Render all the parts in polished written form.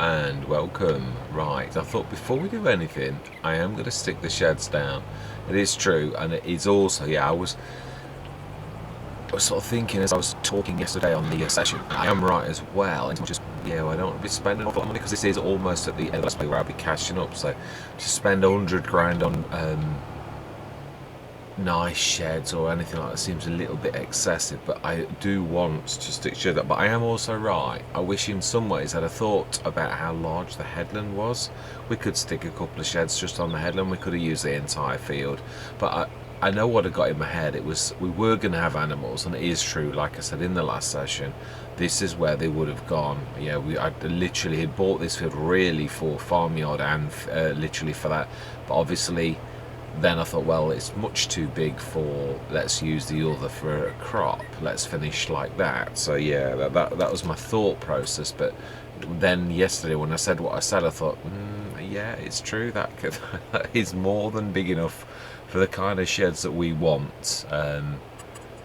and welcome. Right, I thought before we do anything, I am going to stick the sheds down. It is true, and it is also, yeah, I was sort of thinking as I was talking yesterday on the session, I am right as well, and just, yeah, I don't want to be spending an awful lot of money because this is almost at the end of the play where I'll be cashing up, so to spend 100 grand on nice sheds or anything like that seems a little bit excessive, but I do want to stick to that. But I am also right, I wish in some ways I'd have thought about how large the headland was. We could stick a couple of sheds just on the headland, we could have used the entire field, but I know what I got in my head. It was, we were going to have animals, and it is true, like I said in the last session, this is where they would have gone. Yeah, I literally had bought this field really for farmyard and literally for that, but obviously then I thought, well, it's much too big for, let's use the other for a crop, let's finish like that. So yeah, that was my thought process. But then yesterday when I said what I said, I thought, yeah, it's true, that is more than big enough for the kind of sheds that we want.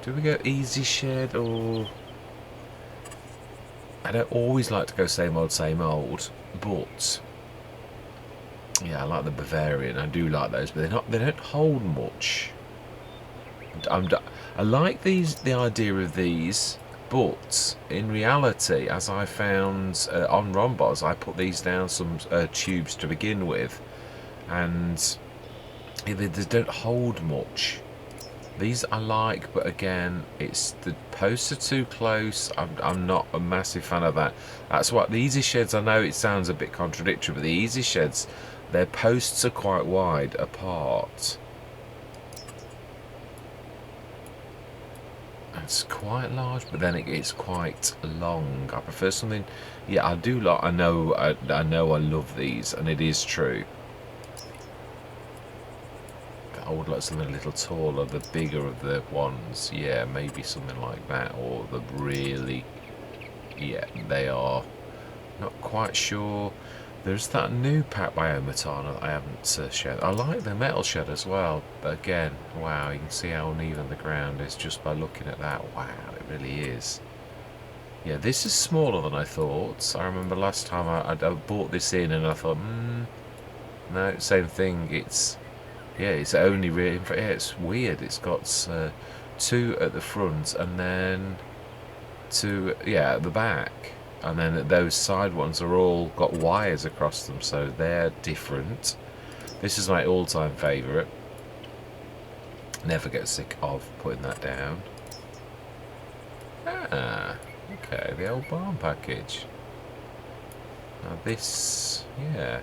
Do we go easy shed, or I don't always like to go same old, but yeah, I like the Bavarian. I do like those, but they don't hold much. I like the idea of these, but in reality, as I found on Romboz, I put these down some tubes to begin with, and they don't hold much. These I like, but again, it's the posts are too close. I'm not a massive fan of that. That's what the easy sheds, I know it sounds a bit contradictory, but the easy sheds, their posts are quite wide apart. It's quite large, but then it's quite long. I prefer something, yeah, I do like, I know I love these, and it is true. I would like something a little taller, the bigger of the ones, yeah, maybe something like that, or the really, yeah, they are not quite sure. There's that new pack by Omatana that I haven't shared. I like the metal shed as well, but again, wow, you can see how uneven the ground is just by looking at that. Wow, it really is. Yeah, this is smaller than I thought. I remember last time I bought this in and I thought, no, same thing. It's, yeah, it's only really, yeah, it's weird. It's got two at the front and then two, yeah, at the back. And then those side ones are all got wires across them, so they're different. This is my all-time favourite. Never get sick of putting that down. Ah, okay, the old barn package. Now this, yeah.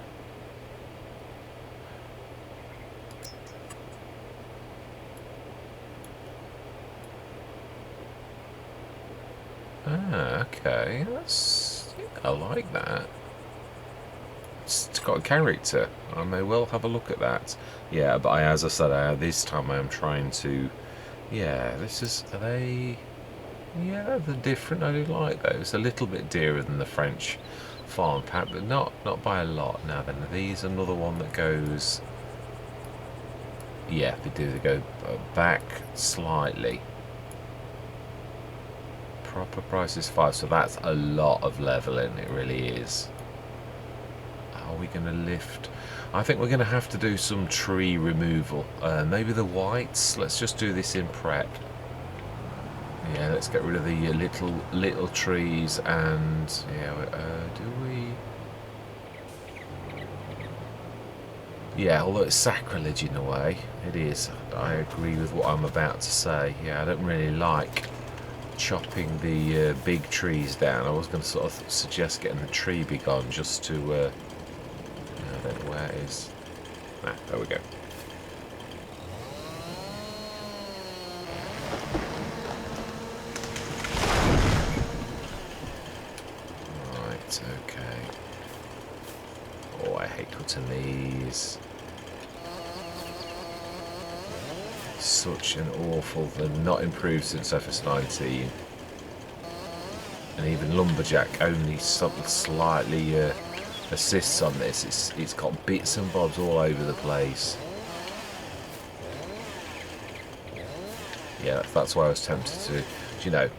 Ah, okay, that's, yeah, I like that. It's got a character. I may well have a look at that. Yeah, but as I said, this time I am trying to, yeah, this is, are they, yeah, they're different. I do like those. A little bit dearer than the French farm pack, but not by a lot. Now then, are these another one that goes, yeah, they do, they go back slightly. Proper price is 5, so that's a lot of leveling, it really is. Are we going to lift? I think we're going to have to do some tree removal. Maybe the whites. Let's just do this in prep. Yeah, let's get rid of the little trees, and yeah, do we? Yeah, although it's sacrilege in a way, it is. I agree with what I'm about to say. Yeah, I don't really like chopping the big trees down. I was going to sort of suggest getting the tree be gone just to I don't know where it is. Ah, there we go. Right, okay. Oh, I hate cutting these. Such an awful, they're not improved since SFS 19, and even Lumberjack only something slightly assists on this. It's got bits and bobs all over the place. Yeah, that's why I was tempted to, you know,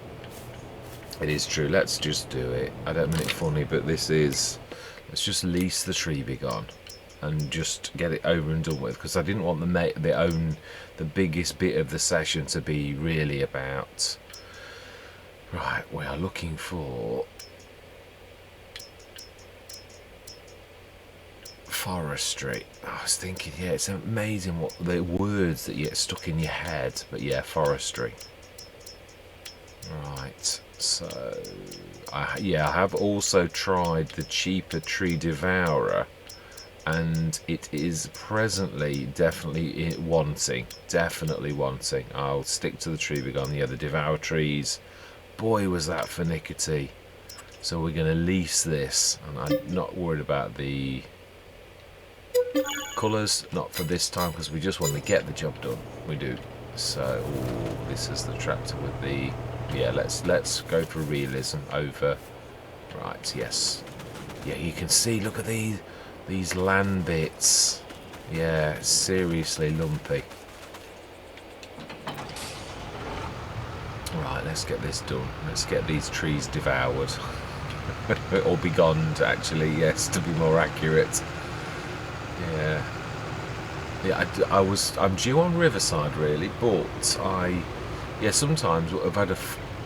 it is true, let's just do it. I don't mean it funny, but this is, Let's just lease the tree be gone and just get it over and done with, because I didn't want the biggest bit of the session to be really about. Right, we are looking for forestry. I was thinking, yeah, it's amazing what the words that get stuck in your head, but yeah, forestry. Right, so I have also tried the cheaper tree devourer, and it is presently definitely wanting. I'll stick to the tree begone. Yeah, the devour trees, boy was that finicky. So we're going to lease this, and I'm not worried about the colours, not for this time, because we just want to get the job done. We do. So this is the tractor with the, yeah, let's go for realism over. Right, yes, yeah, you can see, look at these land bits. Yeah, seriously lumpy. Right, let's get this done. Let's get these trees devoured. Or begone, actually, yes, to be more accurate. Yeah. Yeah, I'm due on Riverside, really, but sometimes I've had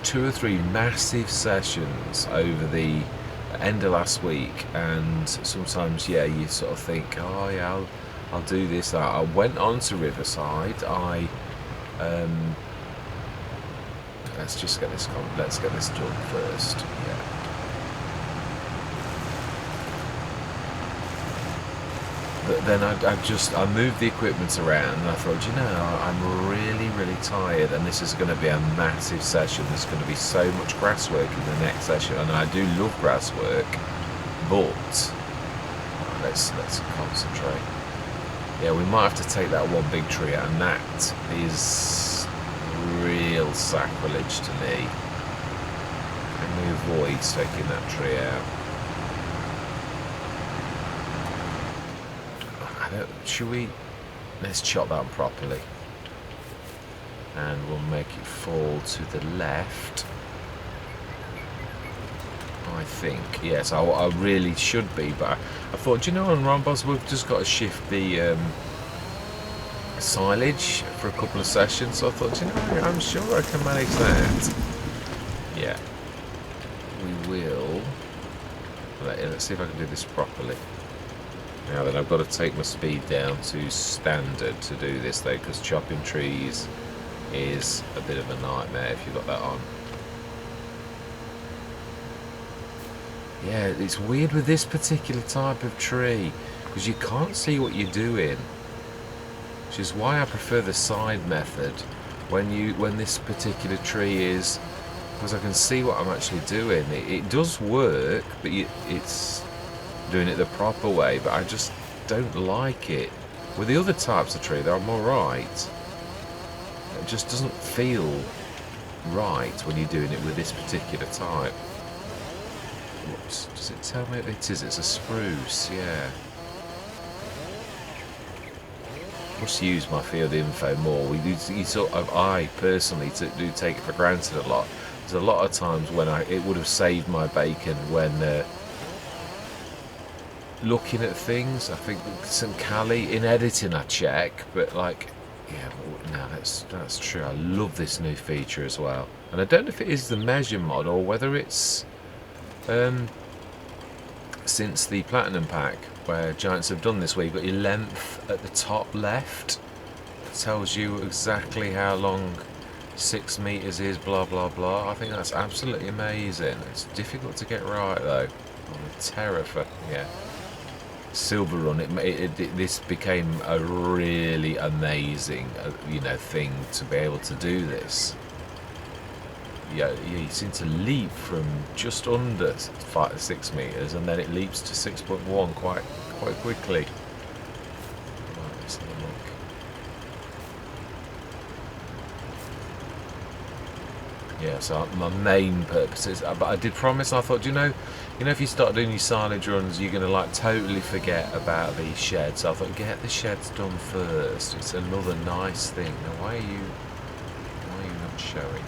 2 or 3 massive sessions over the end of last week, and sometimes, yeah, you sort of think, oh yeah, I'll do this. I went on to Riverside. Let's just get this done first. Yeah. But then I moved the equipment around, and I thought, you know, I'm really tired, and this is going to be a massive session. There's going to be so much grass work in the next session, and I do love grass work, but let's concentrate. Yeah, we might have to take that one big tree out, and that is real sacrilege to me. Can we avoid taking that tree out? Should we? Let's chop that properly, and we'll make it fall to the left. I think, yes, I really should be, but I thought, you know, on Romboz we've just got to shift the silage for a couple of sessions. So I thought, you know, I'm sure I can manage that. Yeah, we will. Let's see if I can do this properly. Now then, I've got to take my speed down to standard to do this though, because chopping trees is a bit of a nightmare if you've got that on. Yeah, it's weird with this particular type of tree, because you can't see what you're doing, which is why I prefer the side method when this particular tree is, because I can see what I'm actually doing. It does work, but it's doing it the proper way, but I just don't like it. With the other types of tree, I'm alright. It just doesn't feel right when you're doing it with this particular type. Whoops, does it tell me it is? It's a spruce, yeah. Must use my field info more. I personally do take it for granted a lot. There's a lot of times when it would have saved my bacon when looking at things. I think St. Cali in editing I check, but like, yeah, no, that's true. I love this new feature as well, and I don't know if it is the measure mod or whether it's since the platinum pack where Giants have done this, where you've got your length at the top left. It tells you exactly how long 6 meters is, blah blah blah. I think that's absolutely amazing. It's difficult to get right though. I'm a terror for, yeah. Silver Run, this became a really amazing thing to be able to do this. Yeah, you seem to leap from just under 6 meters, and then it leaps to 6.1 quite quickly. Right, let's have a look. Yeah, so my main purpose is, but I did promise, I thought, you know, if you start doing your silage runs, you're going to like totally forget about these sheds. So I thought, get the sheds done first. It's another nice thing. Now, why are you not showing?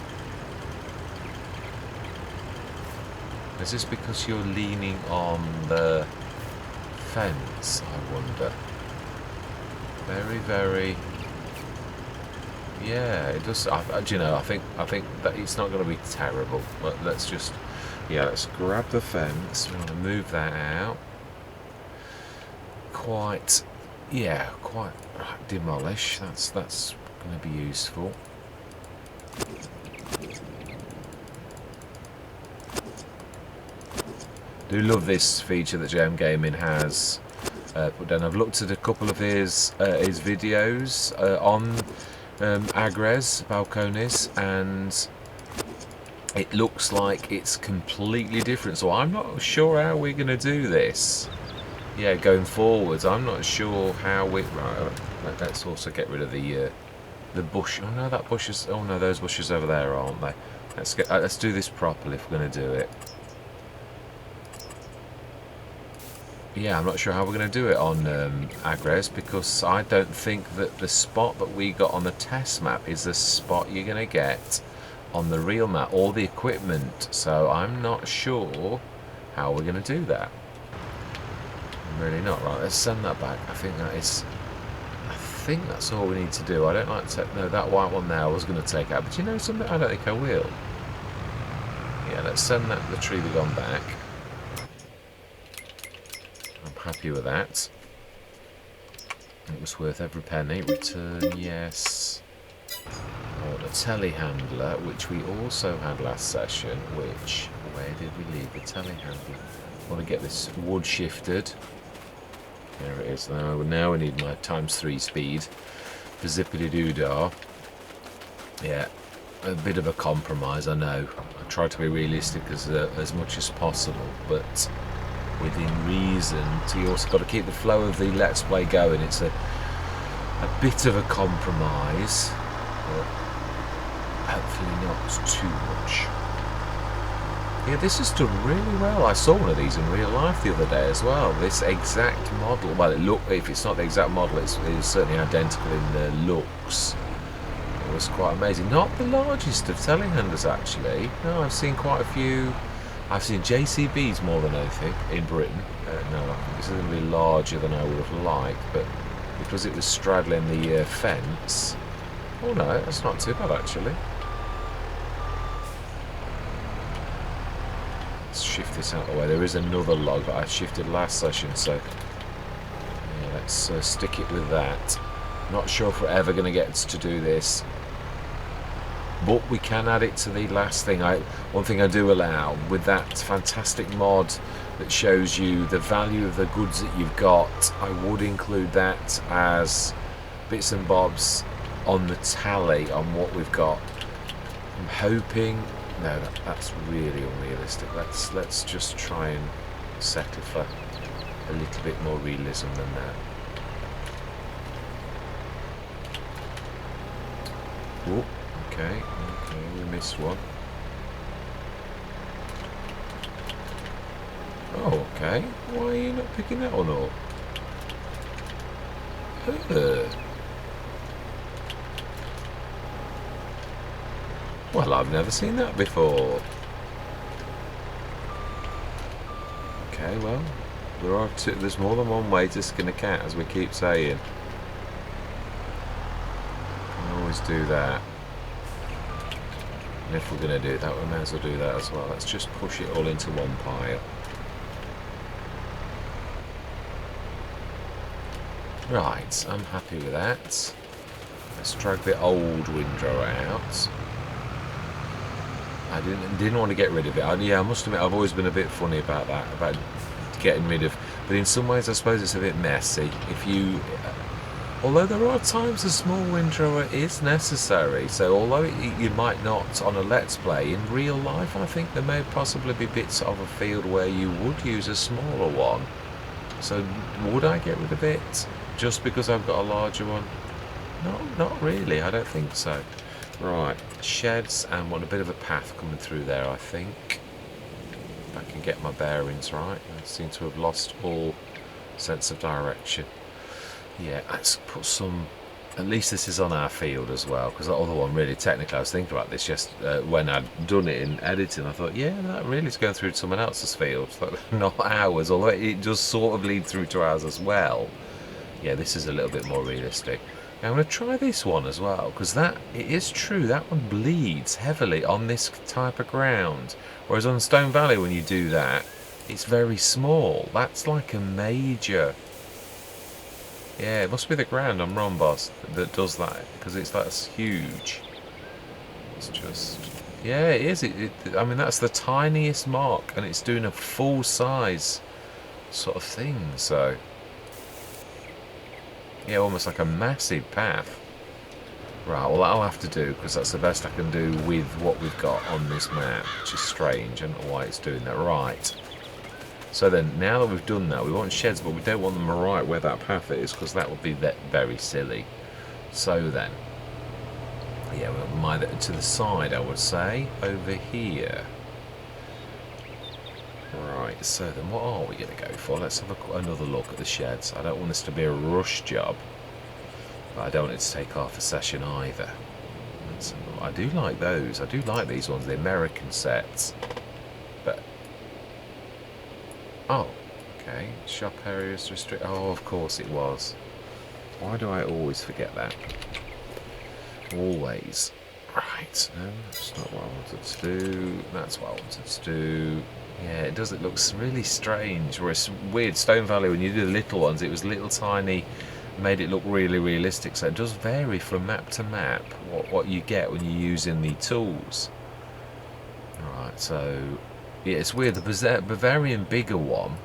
Is this because you're leaning on the fence, I wonder. Very, very... Yeah, it does. Do you know, I think that it's not going to be terrible. But let's just... Yeah, let's grab the fence. We want to move that out. Quite... Yeah, quite... demolish. That's going to be useful. Do love this feature that JM Gaming has put down. I've looked at a couple of his videos on agres balcones, and it looks like it's completely different. So I'm not sure how we're going to do this. Yeah, going forwards, I'm not sure how we. Right, let's also get rid of the bush. Oh no, that bush is. Oh no, those bushes over there, aren't they? Let's do this properly if we're going to do it. Yeah, I'm not sure how we're going to do it on agres, because I don't think that the spot that we got on the test map is the spot you're going to get on the real map, or the equipment. So I'm not sure how we're going to do that. I'm really not. Right, let's send that back. I think that's all we need to do. I don't like to... No, that white one there I was going to take out. But you know something? I don't think I will. Yeah, let's send the tree gone back. Happy with that. It was worth every penny. Return, yes. Oh, the telehandler, which we also had last session, which... Where did we leave the telehandler? I want to get this wood shifted. There it is. Now we need my ×3 speed. For zippity-doo-dah. Yeah, a bit of a compromise, I know. I try to be realistic as much as possible, but... within reason. So you also got to keep the flow of the Let's Play going. It's a bit of a compromise, but hopefully not too much. Yeah, this is done really well. I saw one of these in real life the other day as well. This exact model. Well, if it's not the exact model, it's certainly identical in the looks. It was quite amazing. Not the largest of telehandlers, actually. No, I've seen quite a few. I've seen JCBs more than anything in Britain. No, I think this is going to be larger than I would have liked, but because it was straddling the fence... Oh no, that's not too bad actually. Let's shift this out of the way. There is another log that I shifted last session, so... Yeah, let's stick it with that. Not sure if we're ever going to get to do this. But we can add it to the last thing. One thing I do allow, with that fantastic mod that shows you the value of the goods that you've got, I would include that as bits and bobs on the tally on what we've got. I'm hoping... No, that's really unrealistic. Let's just try and settle for a little bit more realism than that. Whoop. Okay, we missed one. Oh, okay. Why are you not picking that one up? Well, I've never seen that before. Okay, well, there's more than one way to skin a cat, as we keep saying. I always do that. And if we're going to do that, we may as well do that as well. Let's just push it all into one pile. Right, I'm happy with that. Let's drag the old windrow out. I didn't want to get rid of it. I must admit, I've always been a bit funny about that, about getting rid of... But in some ways, I suppose it's a bit messy. If you... Although there are times a small windrower is necessary, so although you might not on a Let's Play, in real life I think there may possibly be bits of a field where you would use a smaller one. So would I get rid of it just because I've got a larger one? No, not really, I don't think so. Right, sheds, and want a bit of a path coming through there, I think. If I can get my bearings right. I seem to have lost all sense of direction. Yeah, let's put some At least this is on our field as well, because the other one, really technically, I was thinking about this just when I'd done it in editing. I thought, yeah, that really is going through to someone else's field, not ours, although it does sort of lead through to ours as well. Yeah, this is a little bit more realistic. Now, I'm going to try this one as well, because it is true, that one bleeds heavily on this type of ground, whereas on Stone Valley, when you do that, it's very small. That's like a major... Yeah, it must be the ground on Romboz that does that, because that's huge. It's just... Yeah, it is. I mean, that's the tiniest mark, and it's doing a full size sort of thing, so... Yeah, almost like a massive path. Right, well, that'll have to do, because that's the best I can do with what we've got on this map, which is strange. I don't know why it's doing that. Right. So then, now that we've done that, we want sheds, but we don't want them right where that path is, because that would be very silly. So then, yeah, we'll to the side, I would say, over here. Right, so then what are we going to go for? Let's have another look at the sheds. I don't want this to be a rush job, but I don't want it to take half a session either. I do like those. I do like these ones, the American sets. But... Oh, okay. Shop areas restrict. Oh, of course it was. Why do I always forget that? Always. Right, no, that's not what I wanted to do. That's what I wanted to do. Yeah, it does. It looks really strange. Whereas weird, Stone Valley, when you do the little ones, it was little tiny, made it look really realistic. So it does vary from map to map what you get when you're using the tools. Right, so yeah, it's weird. The Bavarian bigger one.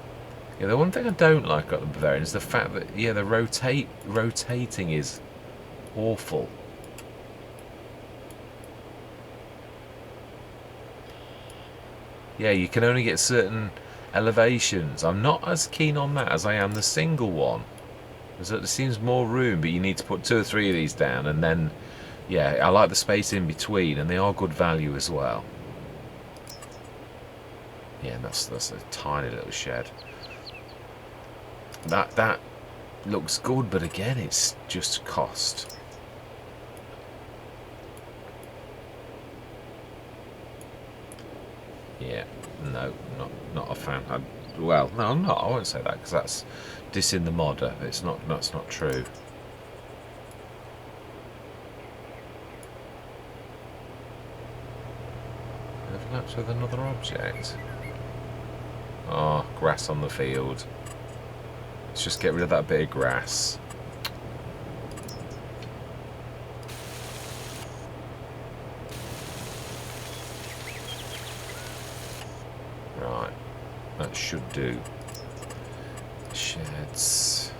Yeah, the one thing I don't like about the Bavarian is the fact that the rotating is awful. Yeah, you can only get certain elevations. I'm not as keen on that as I am the single one. There seems more room, but you need to put 2 or 3 of these down, and then, yeah, I like the space in between, and they are good value as well. Yeah, that's a tiny little shed. That looks good, but again, it's just cost. Yeah, no, not a fan. Well, no, I'm not. I won't say that, because that's dissing the modder. That's not true. Overlaps with another object. Oh, grass on the field. Let's just get rid of that bit of grass. Right, that should do. Sheds.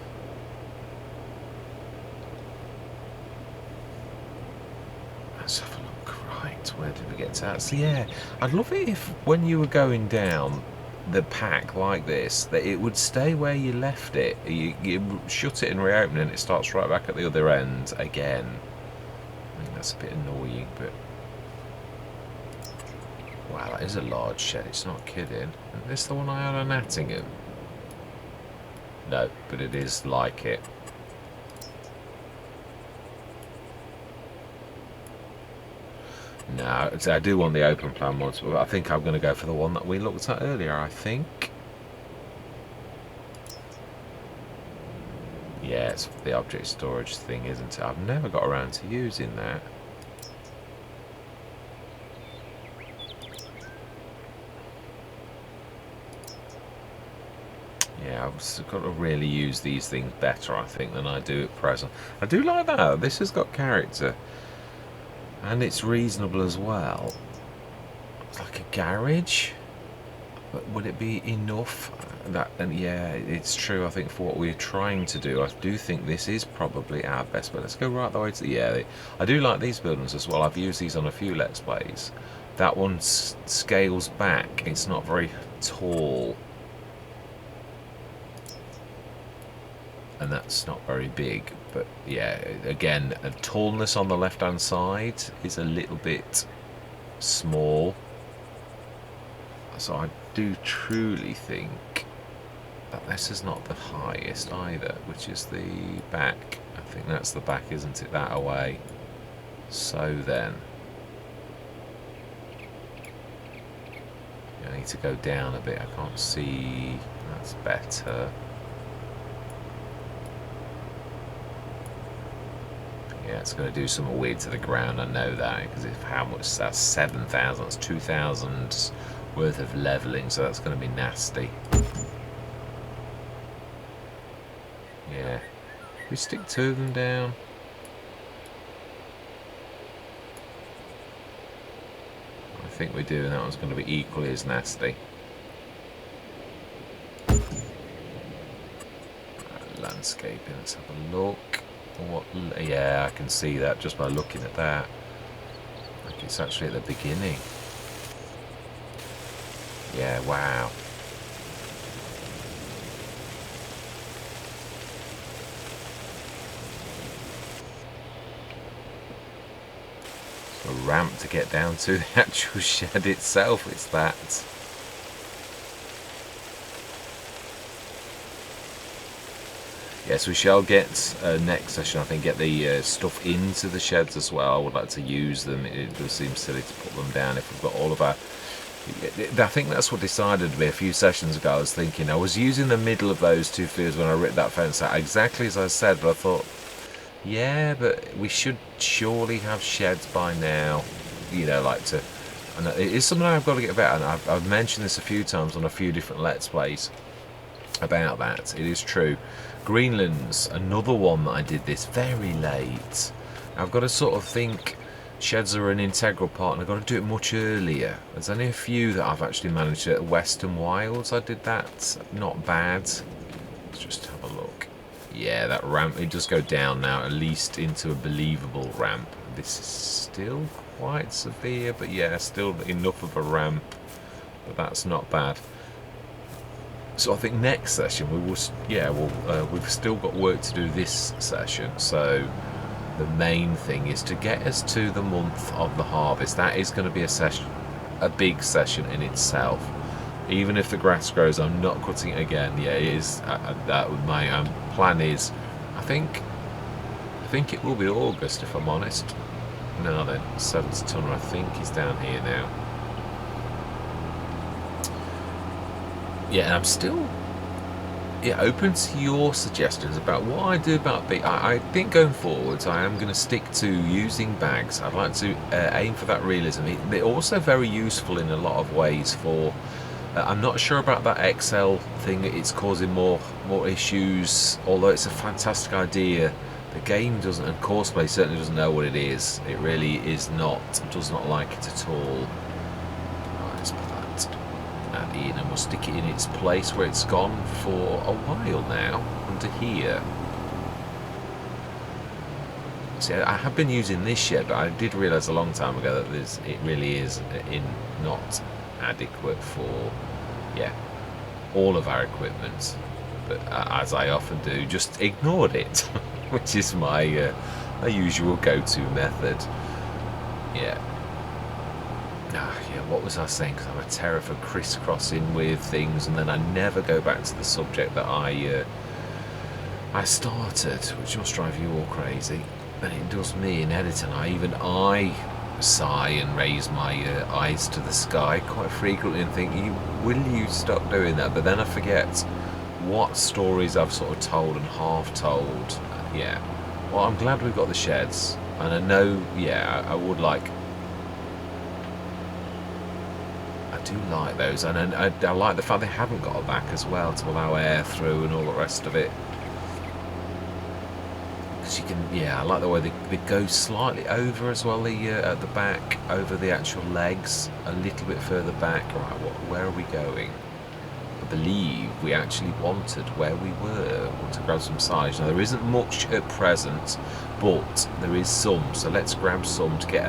Let's have a look. Right, where did we get to? So yeah, I'd love it if when you were going down the pack like this, that it would stay where you left it. You shut it and reopen it, and it starts right back at the other end again. I think that's a bit annoying, but wow, that is a large shed. It's not kidding. Is this the one I had on Attingham? No, but it is like it. No, I do want the open plan ones, but I think I'm going to go for the one that we looked at earlier, I think. Yeah, it's the object storage thing, isn't it? I've never got around to using that. Yeah, I've got to really use these things better, I think, than I do at present. I do like that. This has got character. And it's reasonable as well. It's like a garage. But would it be enough? And yeah, it's true. I think for what we're trying to do, I do think this is probably our best. But let's go right the way to I do like these buildings as well. I've used these on a few Let's Plays. That one scales back. It's not very tall. And that's not very big, but yeah, again, a tallness on the left hand side is a little bit small, so I do truly think this is not the highest either, which is the back. I think that's the back, isn't it? That away. So then, I need to go down a bit. I can't see. That's better. Yeah, it's going to do something weird to the ground. I know that, because if how much that's 7,000. That's 2,000 worth of leveling, so that's going to be nasty. Yeah, we stick two of them down. I think we do, and that one's going to be equally as nasty. Landscaping. Let's have a look. What? Yeah, I can see that just by looking at that. Like it's actually at the beginning. Yeah, wow. A ramp to get down to the actual shed itself. It's that. Yes, we shall get next session, I think, get the stuff into the sheds as well. I would like to use them. It does seem silly to put them down if we've got all of our... I think that's what decided me a few sessions ago. I was thinking, I was using the middle of those two fields when I ripped that fence out, exactly as I said, but I thought, yeah, but we should surely have sheds by now, you know, like to... And it is something I've got to get better, and I've mentioned this a few times on a few different Let's Plays about that. It is true. Greenland's another one that I did this very late. I've got to sort of think sheds are an integral part, and I've got to do it much earlier. There's only a few that I've actually managed to. Western Wilds, I did that. Not bad. Let's just have a look. Yeah, that ramp, it does go down now, at least into a believable ramp. This is still quite severe, but yeah, still enough of a ramp. But that's not bad. So I think next session we will, yeah, we've still got work to do this session. So the main thing is to get us to the month of the harvest. That is going to be a session, a big session in itself. Even if the grass grows, I'm not cutting it again. Yeah, it is. That my plan is. I think it will be August, if I'm honest. No, then 7th tonner, I think, is down here now. Yeah, and I'm still open to your suggestions about what I do about bee. I think going forwards I am going to stick to using bags. I'd like to aim for that realism. They're also very useful in a lot of ways for... I'm not sure about that XL thing. It's causing more issues, although it's a fantastic idea. The game doesn't, and Courseplay certainly doesn't know what it is. It really is not, does not like it at all. Right, let's put that in, and we'll stick it in its place where it's gone for a while now, under here. See, I have been using this shed, but I did realise a long time ago that it really is not adequate for, yeah, all of our equipment. But as I often do, just ignored it, which is my usual go-to method. Yeah. Yeah, what was I saying? Because I'm a terror for crisscrossing with things, and then I never go back to the subject that I started, which must drive you all crazy. And it does me in editing. I sigh and raise my eyes to the sky quite frequently and think, will you stop doing that? But then I forget what stories I've sort of told and half told. Yeah. Well, I'm glad we've got the sheds, and I know, yeah, I would like... I do like those, and I like the fact they haven't got a back as well to allow air through and all the rest of it. Because you can, yeah, I like the way they go slightly over as well, at the back, over the actual legs, a little bit further back. Right, where are we going? I believe we actually wanted where we were. We want to grab some silage. Now there isn't much at present, but there is some, so let's grab some to get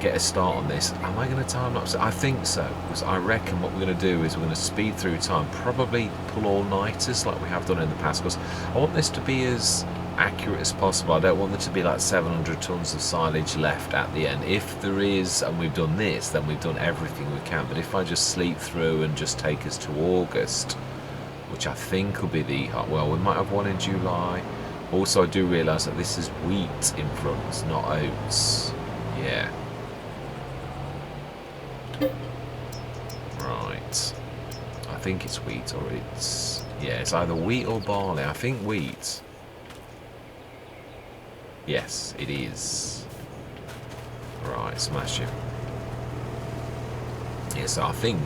a start on this. Am I going to time lapse it? I think so, because I reckon what we're going to do is we're going to speed through time, probably pull all-nighters like we have done in the past, because I want this to be as accurate as possible. I don't want there to be like 700 tons of silage left at the end. If there is, and we've done this, then we've done everything we can. But if I just sleep through and just take us to August, which I think will be the, well, we might have one in July. Also, I do realise that this is wheat in front, not oats. Yeah. Right. I think it's wheat, or it's, yeah, it's either wheat or barley. I think wheat. Yes, it is. Right, smash it. Yeah, so I think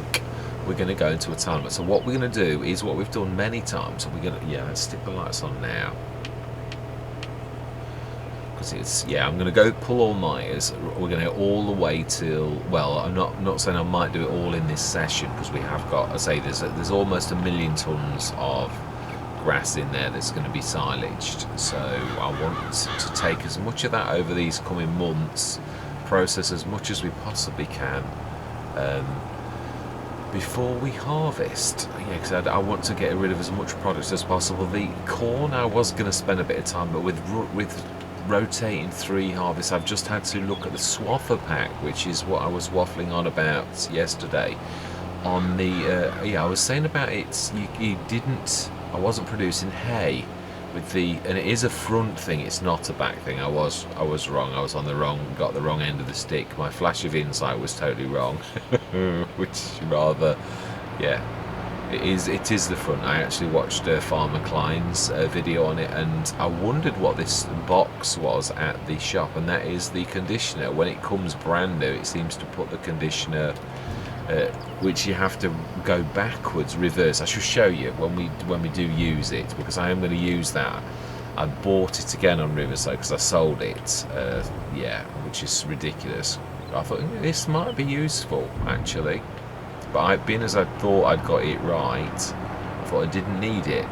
we're going to go into a timer. So what we're going to do is what we've done many times. We're going to, yeah, let's stick the lights on now. Because it's, yeah, I'm going to go pull all nighters. We're going to go all the way till, well, I'm not saying I might do it all in this session, because we have got, I say, there's almost 1 million tons of grass in there that's going to be silaged. So I want to take as much of that over these coming months, process as much as we possibly can before we harvest. Yeah, because I want to get rid of as much product as possible. The corn, I was going to spend a bit of time, but with rotating 3 harvests, I've just had to look at the swather pack, which is what I was waffling on about yesterday. On the yeah, I was saying about it. You didn't. I wasn't producing hay with the, and it is a front thing. It's not a back thing. I was wrong. I was on the wrong, got the wrong end of the stick. My flash of insight was totally wrong, which rather, yeah. It is the front. I actually watched Farmer Klein's video on it, and I wondered what this box was at the shop, and that is the conditioner. When it comes brand new, it seems to put the conditioner, which you have to go backwards, reverse. I shall show you when we do use it, because I am going to use that. I bought it again on Riverside because I sold it, yeah, which is ridiculous. I thought this might be useful actually. But being as I thought I'd got it right, I thought I didn't need it.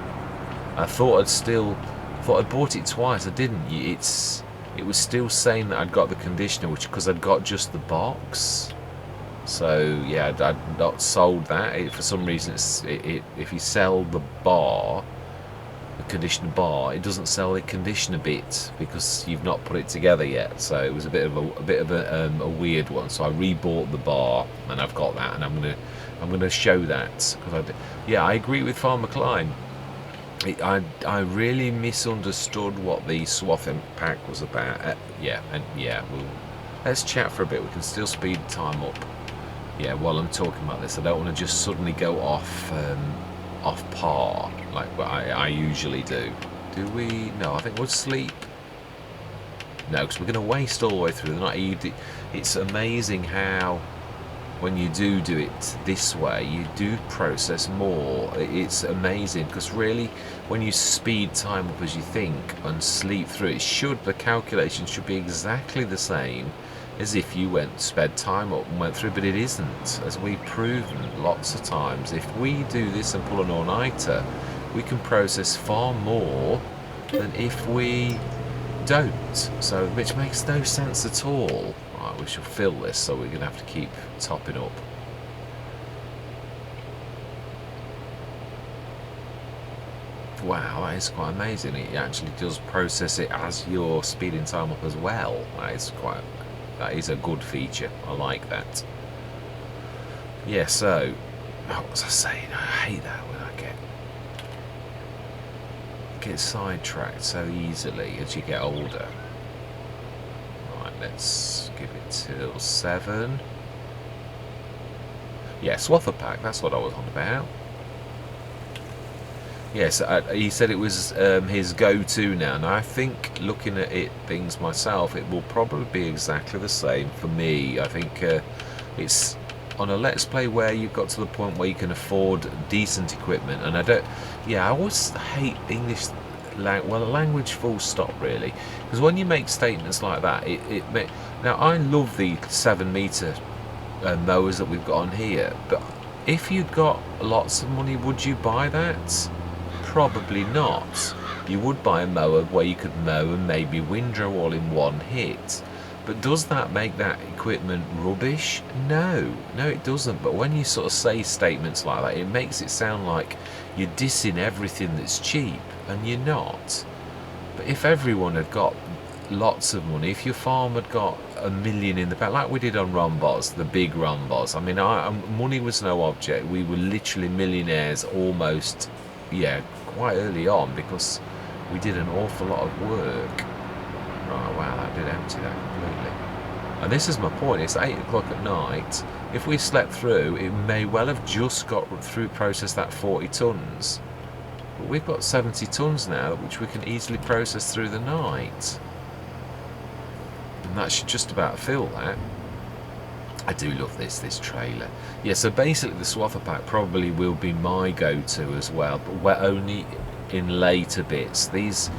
I thought I'd bought it twice. I didn't. It was still saying that I'd got the conditioner, which because I'd got just the box. So yeah, I'd not sold that. For some reason, if you sell the bar, the conditioner bar, it doesn't sell the conditioner bit because you've not put it together yet. So it was a bit of a weird one. So I rebought the bar, and I've got that, and I'm gonna show that, because yeah, I agree with Farmer Klein. I really misunderstood what the swathing pack was about. Yeah, and yeah, let's chat for a bit. We can still speed time up. Yeah, while I'm talking about this, I don't want to just suddenly go off par like what I usually do. Do we? No, I think we'll sleep. No, because we're going to waste all the way through the night. It's amazing how, when you do it this way, you do process more. It's amazing, because really, when you speed time up as you think and sleep through it, the calculation should be exactly the same as if you sped time up and went through, but it isn't. As we've proven lots of times, if we do this and pull an all-nighter, we can process far more than if we don't. So, which makes no sense at all. Right, we shall fill this, so we're going to have to keep topping up. Wow, that is quite amazing. It actually does process it as you're speeding time up as well. That is a good feature. I like that. Yeah, so what was I saying? I hate that when I get sidetracked so easily as you get older. Right, let's give it till 7. Yeah, swather pack, that's what I was on about. Yes, he said it was his go-to now. Now I think, looking at things myself, it will probably be exactly the same for me. I think it's on a Let's Play where you've got to the point where you can afford decent equipment, and I always hate English language full stop, really, because when you make statements like that, now I love the 7-meter mowers that we've got on here, but if you'd got lots of money, would you buy that? Probably not. You would buy a mower where you could mow and maybe windrow all in one hit. But does that make that equipment rubbish? No, it doesn't. But when you sort of say statements like that, it makes it sound like you're dissing everything that's cheap, and you're not. But if everyone had got lots of money, if your farm had got 1 million in the bank, like we did on Romboz, the big Romboz, I mean, money was no object. We were literally millionaires almost yeah, quite early on, because we did an awful lot of work. Right, wow, that did empty that completely. And this is my point, it's 8 o'clock at night. If we slept through, it may well have just got through, processed that 40 tonnes. But we've got 70 tonnes now, which we can easily process through the night. And that should just about fill that. I do love this trailer. Yeah, so basically the swather pack probably will be my go-to as well, but we're only in later bits. These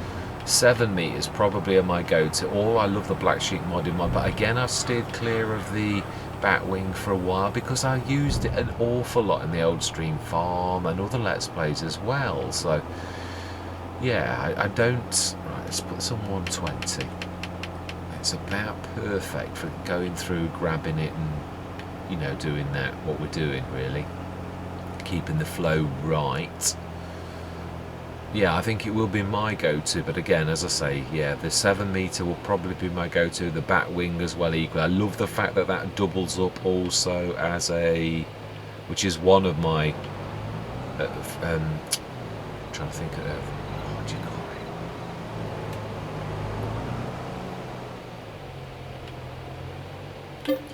7 meters probably are my go-to. Or I love the black sheep modded one, but again I've steered clear of the Batwing for a while because I used it an awful lot in the Old Stream Farm and other Let's Plays as well. So yeah, I don't. Right, let's put this on 120. It's about perfect for going through, grabbing it, and you know, doing that, what we're doing really, keeping the flow right. Yeah, I think it will be my go-to, but again, as I say, yeah, the 7 meter will probably be my go-to, the Batwing as well equally. I love the fact that that doubles up also as a, which is one of my I'm trying to think of what do you call it?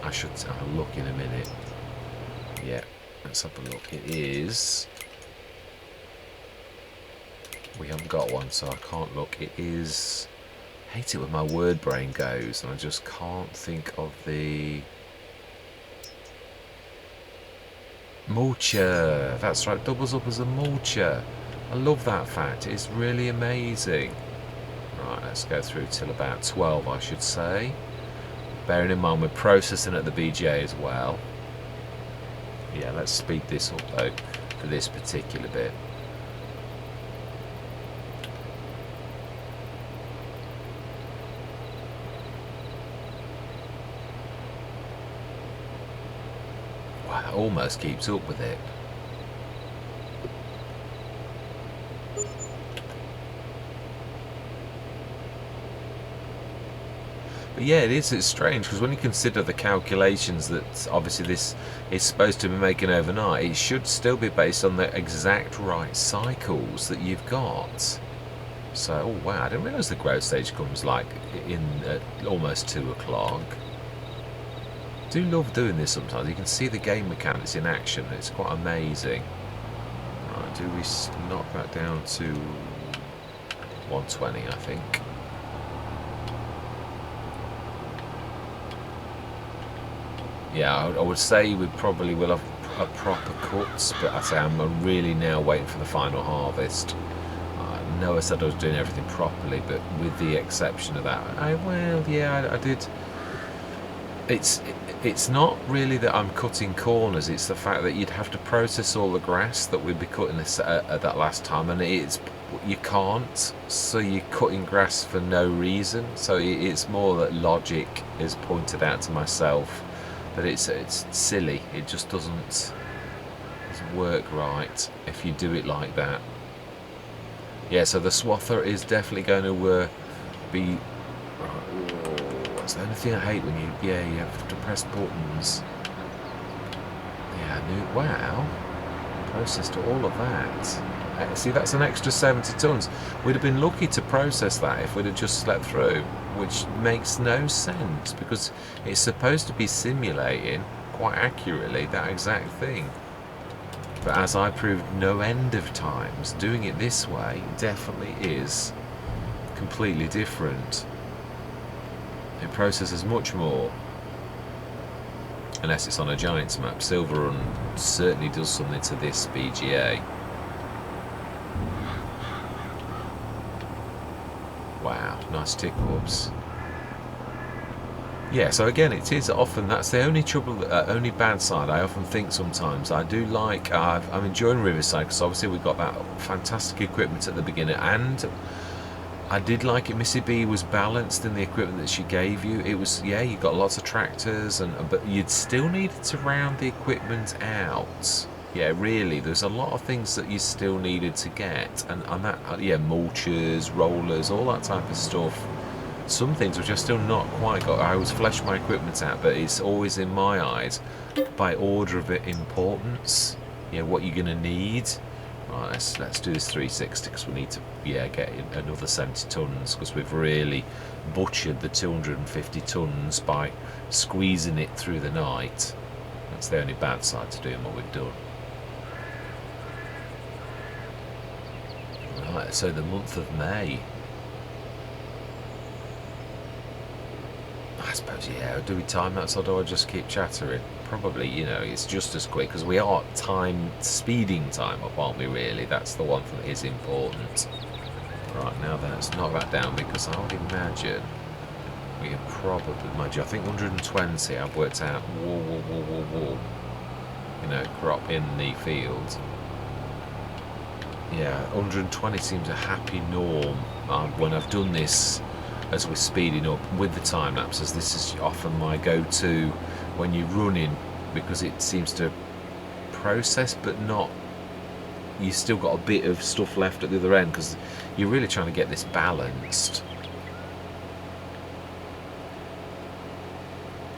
I should, I'll look in a minute. Yeah, let's have a look. It is, we haven't got one, so I can't look. It is, I hate it when my word brain goes and I just can't think of the, mulcher. That's right, doubles up as a mulcher. I love that fact. It's really amazing. Right, let's go through till about 12, I should say. Bearing in mind we're processing at the BGA as well. Yeah, let's speed this up though for this particular bit. Wow, that almost keeps up with it. But yeah, it's strange because when you consider the calculations that obviously this is supposed to be making overnight, it should still be based on the exact right cycles that you've got. So, oh wow, I didn't realise the growth stage comes like in almost 2 o'clock. I do love doing this sometimes. You can see the game mechanics in action. It's quite amazing. Right, do we knock that down to 120, I think. Yeah, I would say we probably will have a proper cuts, but I say I'm really now waiting for the final harvest. I know I said I was doing everything properly, but with the exception of that, I did. It's not really that I'm cutting corners, it's the fact that you'd have to process all the grass that we'd be cutting this at that last time, and you can't, so you're cutting grass for no reason. So it's more that logic is pointed out to myself that it's silly. It just doesn't work right if you do it like that. Yeah, so the swather is definitely going to be. That's the only thing I hate when you have to press buttons. Yeah, wow, processed all of that. See, that's an extra 70 tonnes. We'd have been lucky to process that if we'd have just slept through, which makes no sense because it's supposed to be simulating quite accurately that exact thing. But as I proved no end of times, doing it this way definitely is completely different. It processes much more. Unless it's on a Giants map. Silver Run certainly does something to this BGA. Wow, nice tick-ups. Yeah, so again, it is often, that's the only trouble, only bad side I often think sometimes. I do like, I'm enjoying Riverside because obviously we've got that fantastic equipment at the beginning, and I did like it. Missy B was balanced in the equipment that she gave you. It was, yeah, you got lots of tractors, but you'd still needed to round the equipment out. Yeah, really, there's a lot of things that you still needed to get, and that, yeah, mulchers, rollers, all that type of stuff. Some things which I still not quite got. I always flesh my equipment out, but it's always in my eyes by order of importance. Yeah, what you're gonna need. Right, let's do this 360 because we need to get another 70 tons because we've really butchered the 250 tons by squeezing it through the night. That's the only bad side to doing what we've done. Right, so the month of May. I suppose, yeah, do we time that or do I just keep chattering? Probably, you know, it's just as quick because we are speeding time up, aren't we, really? That's the one thing that is important. Right, now then, let's knock that down because I would imagine we could probably, mind you, I think 120 I've worked out, you know, crop in the field. Yeah, 120 seems a happy norm when I've done this. As we're speeding up with the time lapses, this is often my go-to when you're running because it seems to process but not, you still got a bit of stuff left at the other end because you're really trying to get this balanced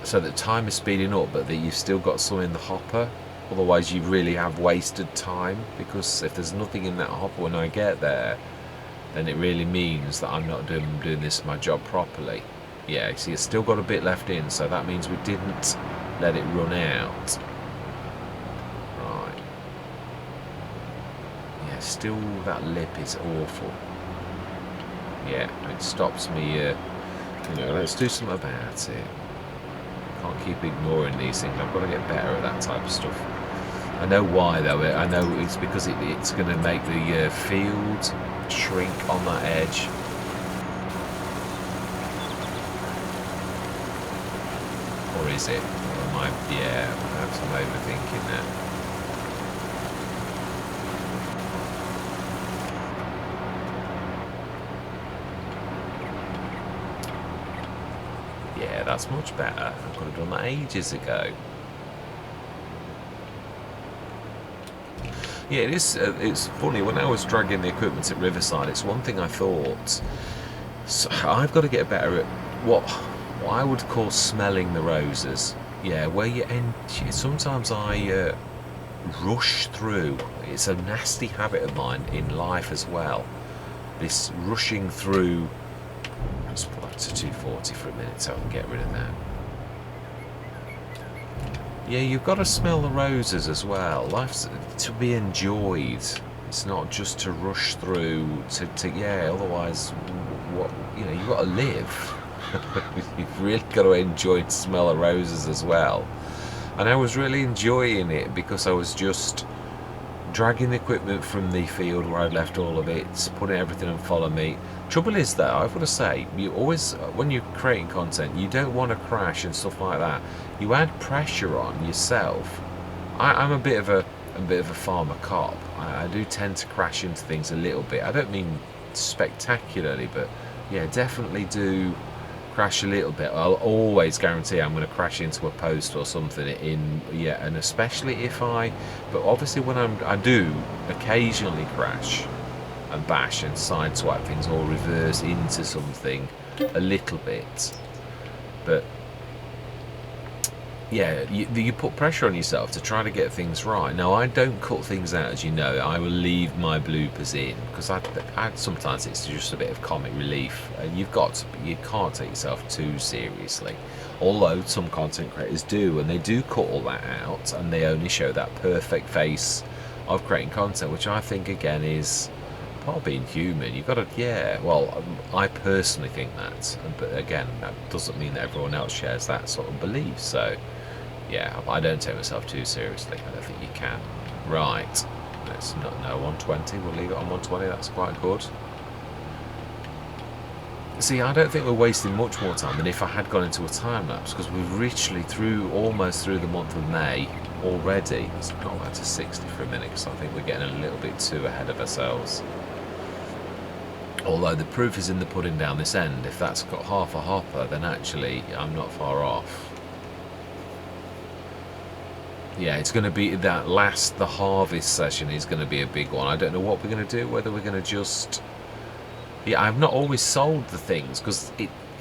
so that time is speeding up but that you've still got some in the hopper. Otherwise you really have wasted time, because if there's nothing in that hopper when I get there, then it really means that I'm not doing my job properly. Yeah, you see, it's still got a bit left in, so that means we didn't let it run out. Right. Yeah, still that lip is awful. Yeah, it stops me, you know, let's do something about it. Can't keep ignoring these things. I've got to get better at that type of stuff. I know why, though. I know it's because it's going to make the field shrink on that edge. Or is it? Or am I, yeah, perhaps I'm overthinking that. Yeah, that's much better. I could have done that ages ago. Yeah, it is. It's funny, when I was dragging the equipment at Riverside, it's one thing I thought, so I've got to get better at what I would call smelling the roses. Yeah, where you end. Sometimes I rush through. It's a nasty habit of mine in life as well. This rushing through. Let's put that to 240 for a minute so I can get rid of that. Yeah, you've got to smell the roses as well. Life's to be enjoyed. It's not just to rush through to yeah, otherwise what, you know, you've got to live. You've really got to enjoy the smell of roses as well. And I was really enjoying it because I was just dragging the equipment from the field where I'd left all of it, putting everything on follow me. Trouble is though, I've got to say, you always, when you're creating content, you don't want to crash and stuff like that. You add pressure on yourself. I'm a bit of a farmer cop. I do tend to crash into things a little bit. I don't mean spectacularly, but yeah, definitely do crash a little bit. I'll always guarantee I'm going to crash into a post or something and especially if but obviously when I do occasionally crash and bash and sideswipe things or reverse into something a little bit, but yeah, you put pressure on yourself to try to get things right. Now, I don't cut things out, as you know. I will leave my bloopers in because I sometimes it's just a bit of comic relief. And you can't take yourself too seriously. Although some content creators do, and they do cut all that out, and they only show that perfect face of creating content, which I think again is part of being human. You've got to, yeah. Well, I personally think that, but again, that doesn't mean that everyone else shares that sort of belief. So. Yeah, I don't take myself too seriously. I don't think you can. Right. Let's not know 120. We'll leave it on 120. That's quite good. See, I don't think we're wasting much more time than if I had gone into a time lapse, because we're literally almost through the month of May already. Let's go back to 60 for a minute because I think we're getting a little bit too ahead of ourselves. Although the proof is in the pudding down this end. If that's got half a hopper, then actually I'm not far off. Yeah, it's going to be the harvest session is going to be a big one. I don't know what we're going to do, whether we're going to just... Yeah, I've not always sold the things, because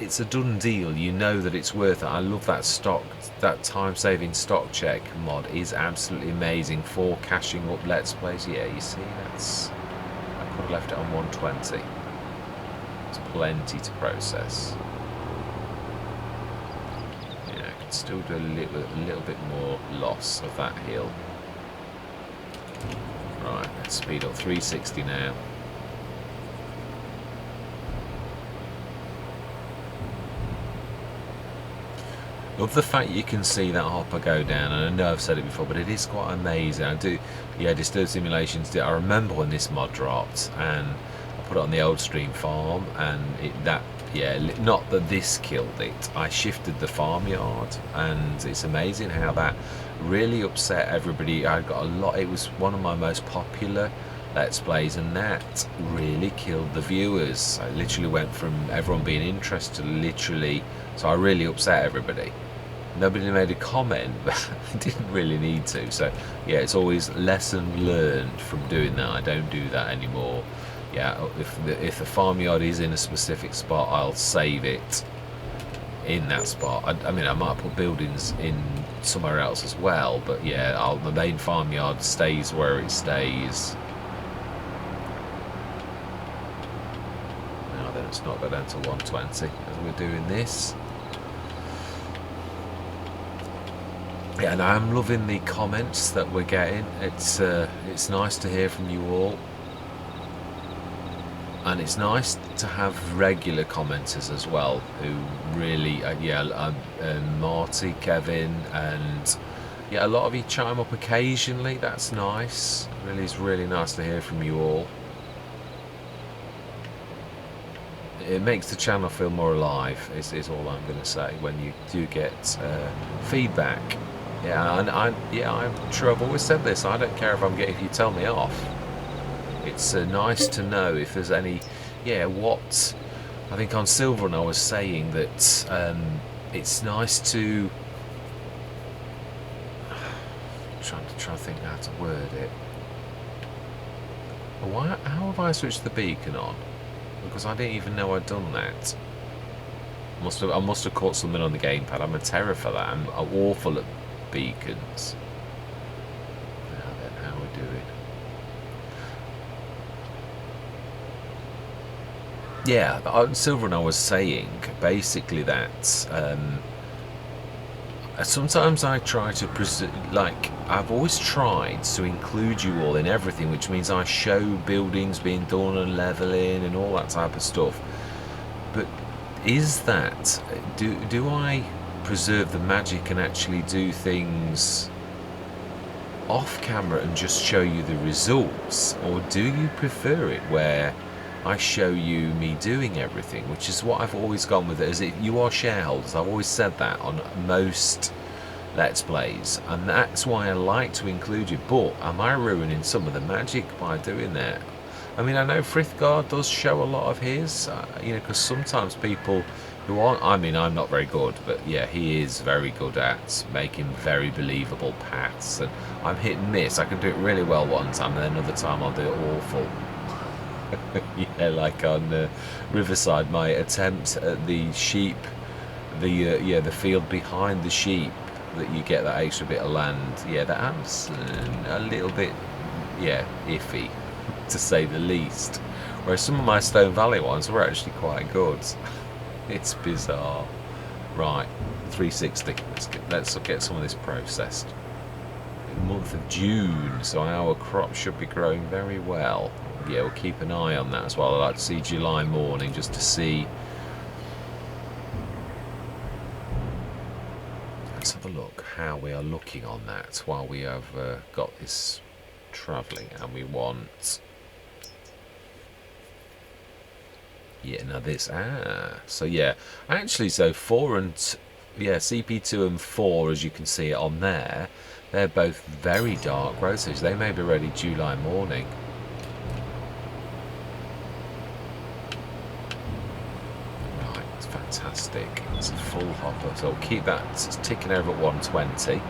it's a done deal. You know that it's worth it. I love that stock, that time-saving stock check mod is absolutely amazing for caching up Let's Plays. Yeah, you see, that's, I could have left it on 120. It's plenty to process. Yeah, I could still do a little bit more loss of that hill. Right, let's speed up. 360 now. Love the fact you can see that hopper go down, and I know I've said it before, but it is quite amazing. I do, yeah, Disturbed Simulations. I remember when this mod dropped, and I put it on the old stream farm, and yeah, not that this killed it. I shifted the farmyard, and it's amazing how that really upset everybody. I got a lot. It was one of my most popular Let's Plays, and that really killed the viewers. I literally went from everyone being interested to literally, so I really upset everybody. Nobody made a comment, but I didn't really need to. So yeah, it's always lesson learned from doing that. I don't do that anymore. Yeah, if the farmyard is in a specific spot, I'll save it in that spot. I mean, I might put buildings in somewhere else as well, but yeah, the main farmyard stays where it stays. Now then, it's not go down to 120 as we're doing this. Yeah, and I'm loving the comments that we're getting. It's nice to hear from you all. And it's nice to have regular commenters as well, who really, Marty, Kevin, and yeah, a lot of you chime up occasionally. That's nice. Really, it's really nice to hear from you all. It makes the channel feel more alive. Is all I'm going to say when you do get feedback. Yeah, and I'm sure I've always said this. I don't care if you tell me off. It's nice to know if there's any, what I think on Silver, I was saying that it's nice to trying to think how to word it. How have I switched the beacon on? Because I didn't even know I'd done that. I must have caught something on the gamepad. I'm a terror for that. I'm awful at beacons. Now then, how are we doing? Yeah, Silver and I was saying basically that sometimes I try to I've always tried to include you all in everything, which means I show buildings being done and leveling and all that type of stuff. But is that, do I preserve the magic and actually do things off camera and just show you the results, or do you prefer it where I show you me doing everything, which is what I've always gone with it, as if you are shareholders. I've always said that on most Let's Plays, and that's why I like to include you. But am I ruining some of the magic by doing that? I mean, I know Frithgard does show a lot of his, because sometimes people who aren't, I mean, I'm not very good, but yeah, he is very good at making very believable paths, and I'm hit and miss. I can do it really well one time, and then another time I'll do it awful. Yeah, like on Riverside, my attempt at the sheep, the field behind the sheep, that you get that extra bit of land. Yeah, that's a little bit, iffy, to say the least. Whereas some of my Stone Valley ones were actually quite good. It's bizarre. Right, 360. Let's get some of this processed. In the month of June, so our crop should be growing very well. Yeah, we'll keep an eye on that as well. I'd like to see July morning just to see. Let's have a look how we are looking on that while we have got this travelling, and we want. Yeah, now this. So yeah, actually, so 4 and CP2 and 4, as you can see it on there, they're both very dark growths. They may be ready July morning. Fantastic. It's a full hopper, so we'll keep that ticking over at 120.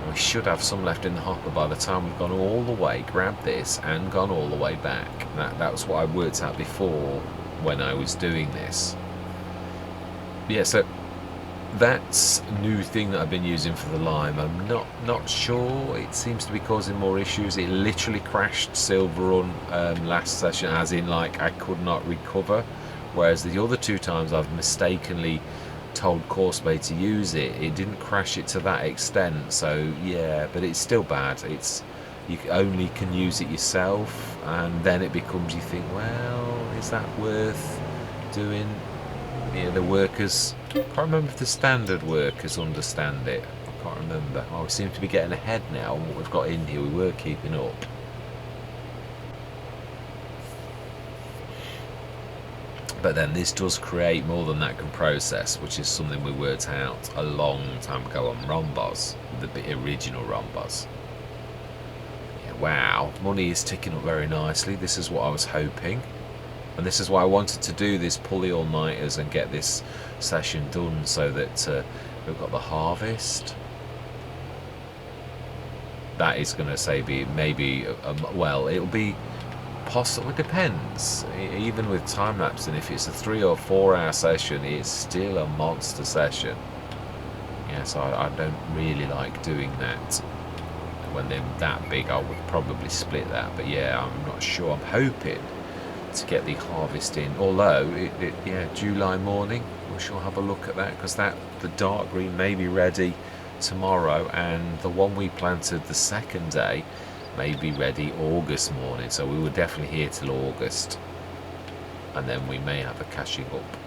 We should have some left in the hopper by the time we've gone all the way, grabbed this, and gone all the way back. That was what I worked out before when I was doing this. yeah, so that's a new thing that I've been using for the lime. I'm not sure. It seems to be causing more issues. It literally crashed Silver Run last session, as in like I could not recover. Whereas the other 2 times I've mistakenly told Coursebay to use it, it didn't crash it to that extent. So yeah, but it's still bad. It's, you only can use it yourself, and then it becomes, you think, well, is that worth doing? Yeah, the workers, I can't remember if the standard workers understand it. I can't remember. Oh, we seem to be getting ahead now on what we've got in here. We were keeping up. But then this does create more than that can process, which is something we worked out a long time ago on Romboz, the original Romboz. Yeah, wow, money is ticking up very nicely. This is what I was hoping. And this is why I wanted to do this pulley all-nighters and get this session done, so that we've got the harvest. That is going to say maybe, well, it'll be possible. It depends. Even with time lapse, and if it's a 3 or 4 hour session, it's still a monster session. Yeah, so I don't really like doing that. When they're that big, I would probably split that. But yeah, I'm not sure. I'm hoping to get the harvest in, although yeah, July morning we shall have a look at that, because the dark green may be ready tomorrow, and the one we planted the second day may be ready August morning. So we were definitely here till August, and then we may have a catching up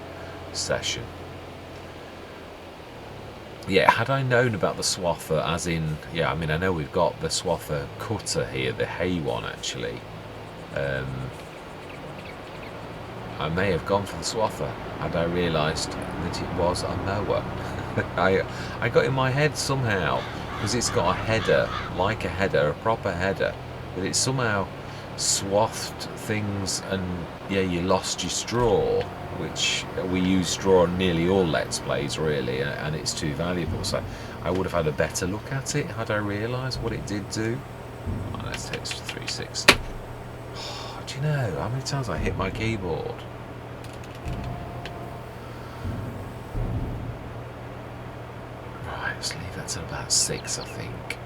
session. Yeah, had I known about the swather, as in, yeah, I mean, I know we've got the swather cutter here, the hay one actually. I may have gone for the swather had I realised that it was a mower. I got in my head somehow, because it's got a header, like a header, a proper header, but it somehow swathed things, and yeah, you lost your straw, which we use straw on nearly all Let's Plays really, and it's too valuable. So I would have had a better look at it had I realised what it did do. Oh, let's take this to 360. Oh, do you know how many times I hit my keyboard? Right, let's leave that to about 6, I think.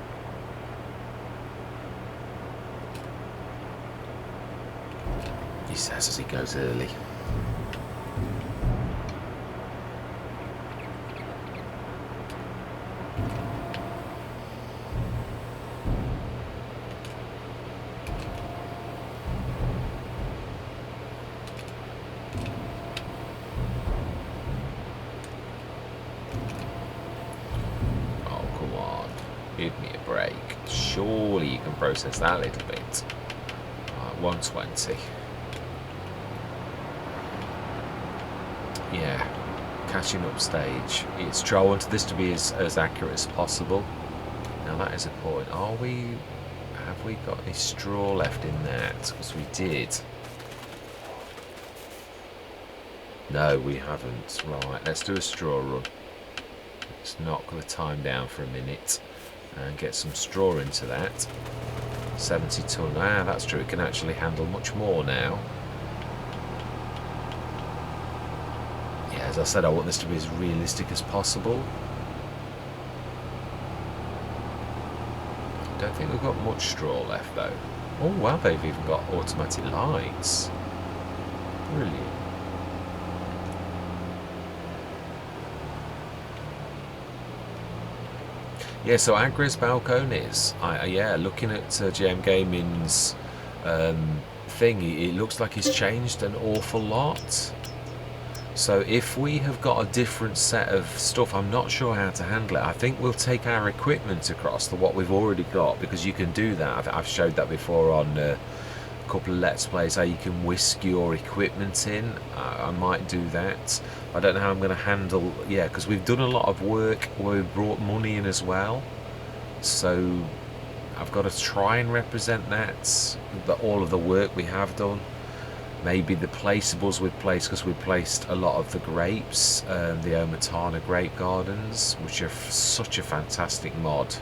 He says as he goes early. Give me a break. Surely you can process that a little bit. 120. Yeah, catching up stage. I wanted this to be as accurate as possible. Now that is a point. Have we got any straw left in that? Because we did. No, we haven't. Right, let's do a straw run. Let's knock the time down for a minute and get some straw into that. 70 tonne. Ah, that's true. It can actually handle much more now. Yeah, as I said, I want this to be as realistic as possible. I don't think we've got much straw left though. Oh wow, they've even got automatic lights. Brilliant. Yeah, so Agris Balcones, yeah, looking at GM Gaming's thing, it looks like it's changed an awful lot. So if we have got a different set of stuff, I'm not sure how to handle it. I think we'll take our equipment across to what we've already got, because you can do that. I've showed that before on a couple of Let's Plays, how you can whisk your equipment in. I might do that. I don't know how I'm going to handle, yeah, because we've done a lot of work where we've brought money in as well. So I've got to try and represent that, all of the work we have done. Maybe the placeables we've placed, because we've placed a lot of the grapes, the Omatana grape gardens, which are such a fantastic mod.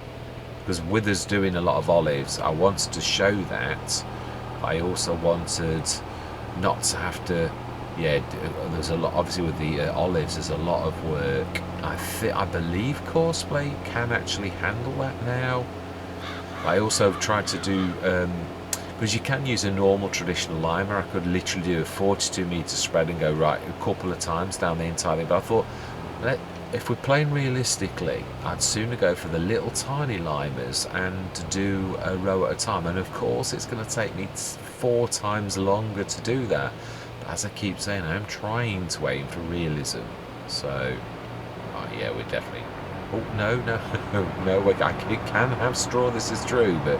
Because with us doing a lot of olives, I wanted to show that. I also wanted not to have to yeah, there's a lot. Obviously, with the olives, there's a lot of work. I believe Courseplay can actually handle that now. I also have tried to do, because you can use a normal traditional limer. I could literally do a 42-meter spread and go right a couple of times down the entire thing. But I thought, if we're playing realistically, I'd sooner go for the little tiny limers and do a row at a time. And of course, it's going to take me 4 times longer to do that. But as I keep saying, I'm trying to aim for realism. So, yeah, we're definitely... Oh, no, it can have straw, this is true, but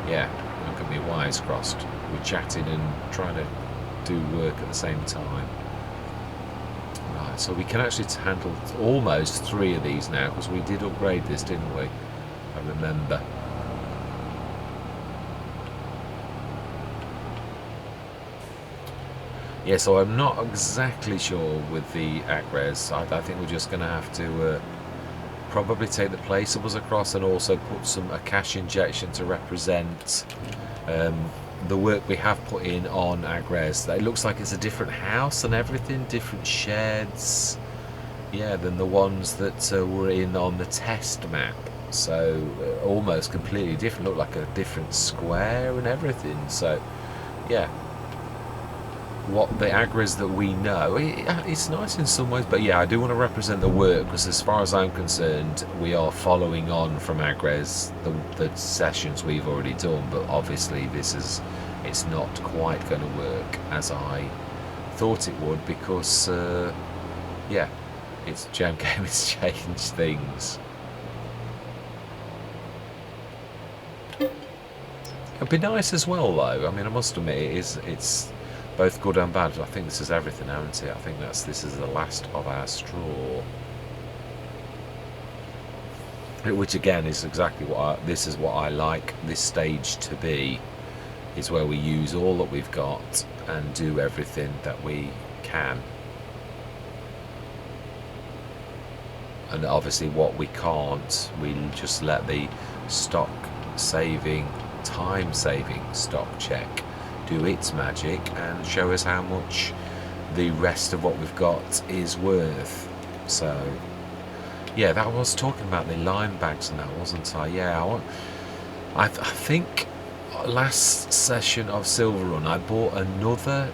yeah, look at me wires crossed. We're chatting and trying to do work at the same time. Right, so we can actually handle almost 3 of these now, because we did upgrade this, didn't we? I remember. Yeah, so I'm not exactly sure with the Acres. I think we're just going to have to... probably take the placeables across and also put a cash injection to represent the work we have put in on Agres. It looks like it's a different house and everything, different sheds, yeah, than the ones that were in on the test map. So almost completely different, look like a different square and everything. So yeah, what the Agres that we know, it's nice in some ways, but yeah, I do want to represent the work, because as far as I'm concerned, we are following on from Agres, the sessions we've already done, but obviously it's not quite going to work as I thought it would, because yeah, it's Jam Game has changed things. It'd be nice as well though, I mean, I must admit, it's both good and bad. I think this is everything, hasn't it? I think this is the last of our straw, which again is exactly what this is what I like this stage to be, is where we use all that we've got and do everything that we can, and obviously what we can't, we just let the time saving stock check do its magic and show us how much the rest of what we've got is worth. So yeah, that was talking about the lime bags and that, wasn't I? Yeah, I think last session of Silver Run I bought another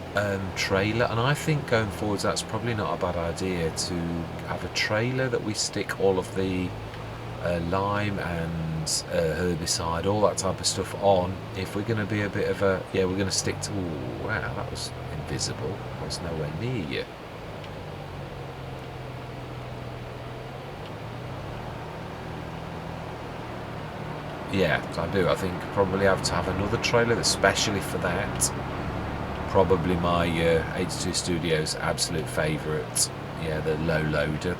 trailer, and I think going forwards that's probably not a bad idea to have a trailer that we stick all of the lime and herbicide, all that type of stuff on, if we're going to be a bit of a, yeah, we're going to stick to, ooh, wow, that was invisible, I was nowhere near you. Yeah, I do. I think probably have to have another trailer especially for that. Probably my H2 Studios absolute favourite. Yeah, the low loader,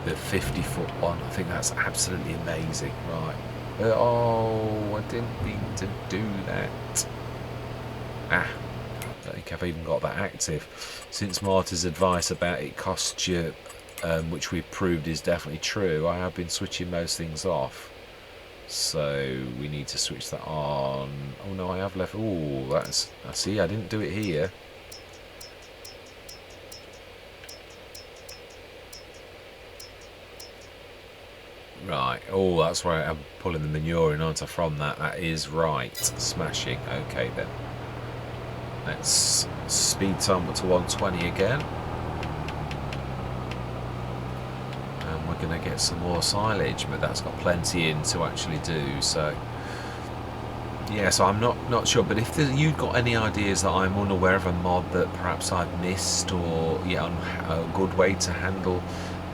the 50-foot one. I think that's absolutely amazing. Right. Oh, I didn't mean to do that. I don't think I've even got that active. Since Marty's advice about it costs you, which we've proved is definitely true, I have been switching most things off. So we need to switch that on. Oh no, I have left. Oh, that's. I see. I didn't do it here. Right. Oh, that's right. I'm pulling the manure in, aren't I? From that. That is right. Smashing. Okay then. Let's speed time up to 120 again. We're going to get some more silage, but that's got plenty in to actually do. So yeah, so I'm not sure, but if you've got any ideas that I'm unaware of, a mod that perhaps I've missed, or yeah, a good way to handle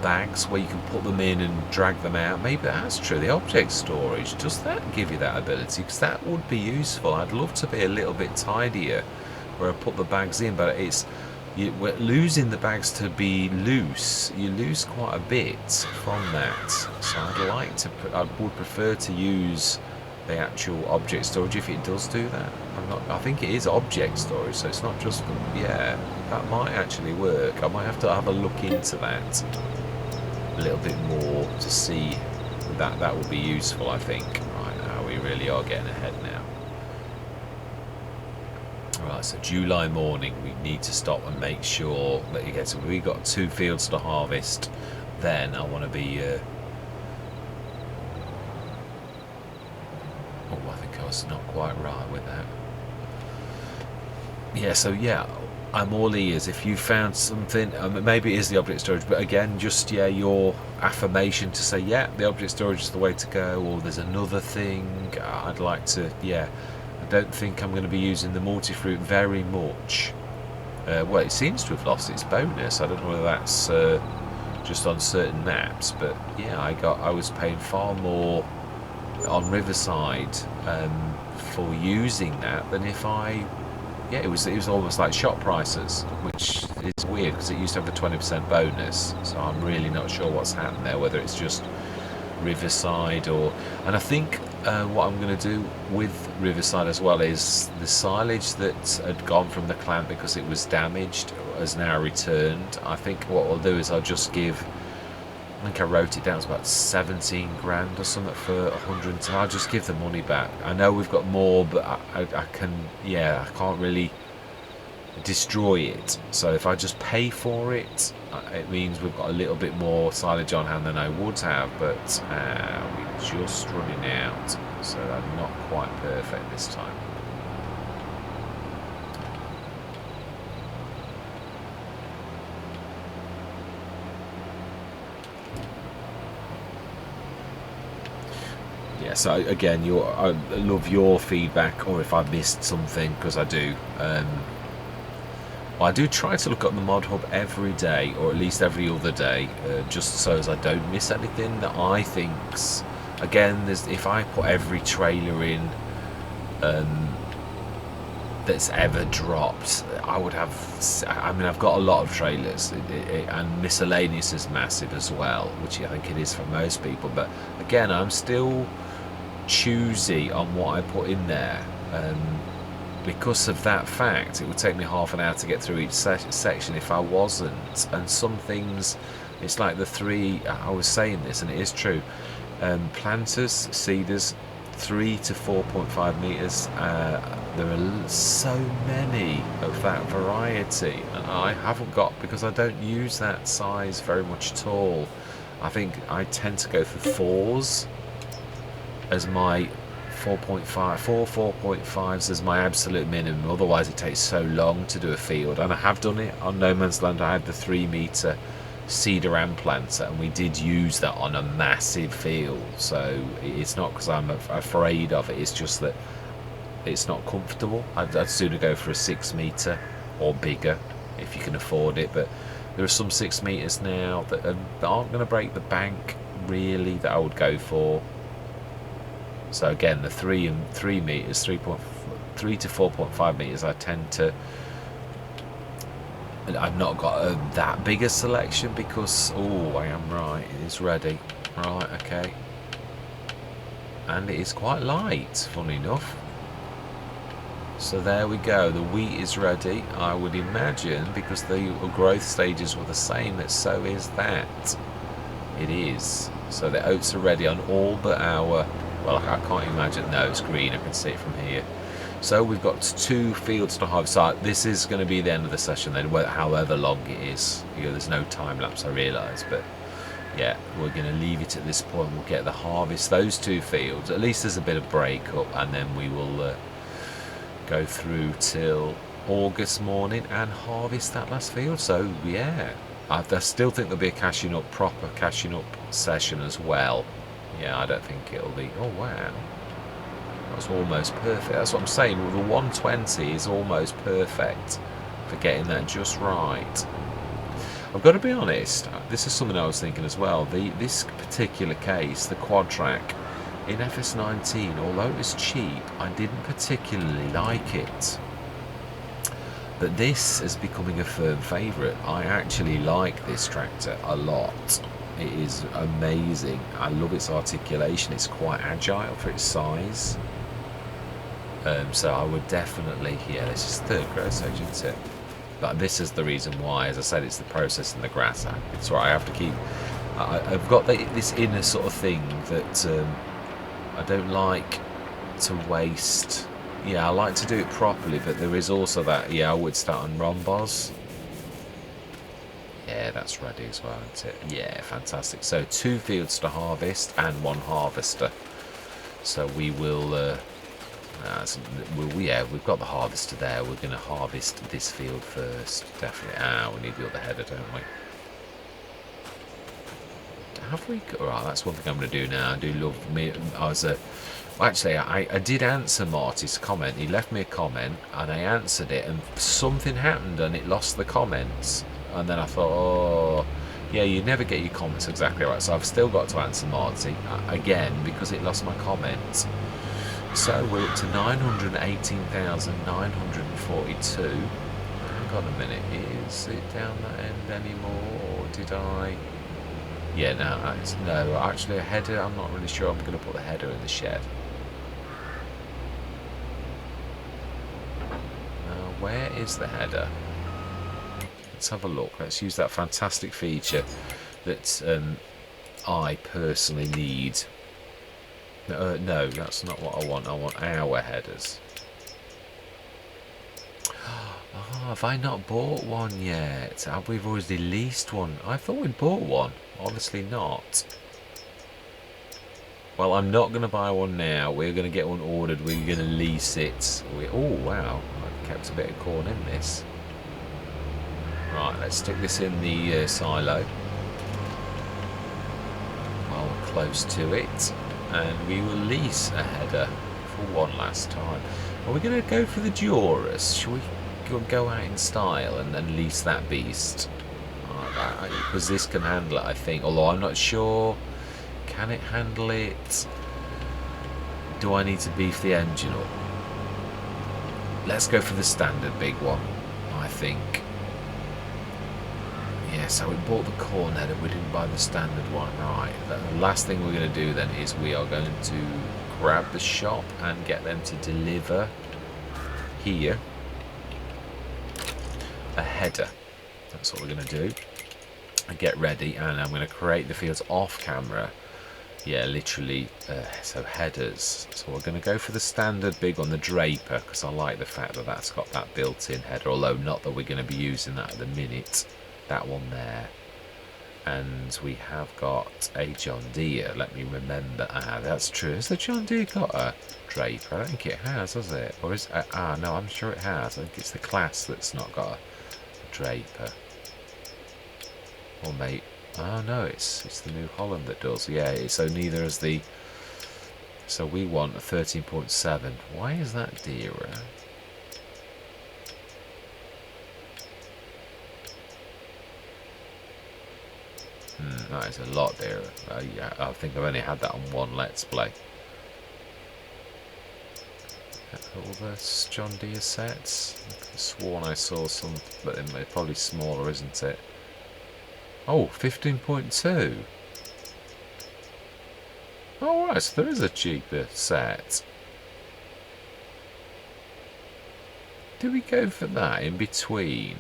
bags where you can put them in and drag them out, maybe that's true. The object storage, does that give you that ability? Because that would be useful. I'd love to be a little bit tidier where I put the bags in, but we're losing the bags to be loose. You lose quite a bit from that. So I would prefer to use the actual object storage if it does do that. I think it is object storage, so it's not just, yeah, that might actually work. I might have to have a look into that a little bit more to see that would be useful, I think. Right, now we really are getting ahead now. Right, so July morning, we need to stop and make sure that you get. So we've got 2 fields to harvest. Then I want to be. Oh, I think I was not quite right with that. Yeah, so yeah, I'm all ears. If you found something, maybe it is the object storage, but again, just your affirmation to say, yeah, the object storage is the way to go, or there's another thing I'd like to. Yeah, I don't think I'm going to be using the multi-fruit very much. Well, it seems to have lost its bonus. I don't know whether that's just on certain maps, but yeah, I was paying far more on Riverside for using that than if I. Yeah, it was almost like shop prices, which is weird because it used to have a 20% bonus. So I'm really not sure what's happened there, whether it's just Riverside or. And I think what I'm going to do with Riverside as well is the silage that had gone from the clan because it was damaged has now returned. I think what I'll do is I'll just give. I think I wrote it down. It's about 17 grand or something for 100. I'll just give the money back. I know we've got more, but I can. Yeah, I can't really destroy it. So if I just pay for it, it means we've got a little bit more silage on hand than I would have. But we're just running out, so I'm not quite perfect this time. Yeah, so again, I love your feedback, or if I missed something, because I do. I do try to look at the mod hub every day, or at least every other day, just so as I don't miss anything that I think's. Again, if I put every trailer in that's ever dropped, I would have. I mean, I've got a lot of trailers, and miscellaneous is massive as well, which I think it is for most people. But again, I'm still choosy on what I put in there, because of that fact. It would take me half an hour to get through each section if I wasn't. And some things, it's like the 3. I was saying this, and it is true. Planters, seeders, 3 to 4.5 meters. There are so many of that variety, and I haven't got, because I don't use that size very much at all. I think I tend to go for 4s as my 4.5s as my absolute minimum. Otherwise it takes so long to do a field, and I have done it on No Man's Land. I had the 3 meter cedar and planter, and we did use that on a massive field. So it's not because I'm afraid of it, it's just that it's not comfortable. I'd sooner go for a 6 meter or bigger if you can afford it. But there are some 6 meters now that aren't going to break the bank really, that I would go for. So again, the 3 meters, 3 to 4.5 meters, I tend to. I've not got that big a selection because I am right. It is ready, right? Okay, and it is quite light, funny enough. So there we go. The wheat is ready, I would imagine, because the growth stages were the same. That so is that. It is. So the oats are ready on all but our. Well, I can't imagine. No, it's green. I can see it from here. So we've got 2 fields to harvest. So this is going to be the end of the session then, however long it is. There's no time lapse, I realise, but yeah, we're going to leave it at this point. We'll get the harvest those 2 fields. At least there's a bit of break up, and then we will go through till August morning and harvest that last field. So yeah, I still think there'll be a proper cashing up session as well. Yeah, I don't think it'll be. Oh wow, that's almost perfect. That's what I'm saying. The 120 is almost perfect for getting that just right. I've got to be honest, this is something I was thinking as well. This particular case, the quad track in FS19, although it was cheap, I didn't particularly like it. But this is becoming a firm favourite. I actually like this tractor a lot. It is amazing. I love its articulation. It's quite agile for its size. So I would definitely, yeah, this is 3rd growth stage, isn't it? But this is the reason why, as I said, it's the process and the grass. It's right, I have to keep. I've got this inner sort of thing that I don't like to waste yeah, I like to do it properly, but there is also that, yeah, I would start on Romboz. Yeah, that's ready as well, isn't it? Yeah, fantastic. So 2 fields to harvest and 1 harvester. So we will, yeah, we've got the harvester there. We're going to harvest this field first, definitely. We need the other header, don't we? Have we got, right, that's one thing I'm going to do now. I do love me. Actually, I did answer Marty's comment. He left me a comment and I answered it, and something happened and it lost the comments. And then I thought, oh, yeah, you never get your comments exactly right. So I've still got to answer Marty again because it lost my comments. So we're up to 918,942. Hang on a minute, is it down that end anymore, or did I? Yeah, no, actually a header, I'm not really sure I'm going to put the header in the shed. Where is the header? Let's have a look. Let's use that fantastic feature that I personally need. No, that's not what I want. I want our headers. Have I not bought one yet? We've already leased one. I thought we'd bought one. Obviously not. Well, I'm not going to buy one now. We're going to get one ordered. We're going to lease it. Oh, wow. I've kept a bit of corn in this. Right, let's stick this in the silo. While we're close to it. And we will lease a header for one last time. Are we going to go for the Durus? Shall we go out in style and then lease that beast? Because this can handle it, I think. Although I'm not sure. Can it handle it? Do I need to beef the engine up? Let's go for the standard big one, I think. Yeah, so we bought the corn header, we didn't buy the standard one. Right, the last thing we're going to do then is we are going to grab the shop and get them to deliver here a header. That's what we're going to do. And get ready, and I'm going to create the fields off camera. Yeah, literally, so headers. So we're going to go for the standard big one, the Draper, because I like the fact that that's got that built-in header, although not that we're going to be using that at the minute. That one there. And we have got a John Deere, let me remember. That's true. Has the John Deere got a Draper? I don't think it has it? Or is no, I'm sure it has. I think it's the Class that's not got a Draper. Or mate. Oh no, it's the New Holland that does. Yeah, so neither is the. So we want a 13.7. Why is that dearer? That is a lot dearer. Yeah, I think I've only had that on one Let's Play. All the John Deere sets. I could have sworn I saw some, but they're probably smaller, isn't it? Oh, 15.2. Oh, right, so there is a cheaper set. Do we go for that in between?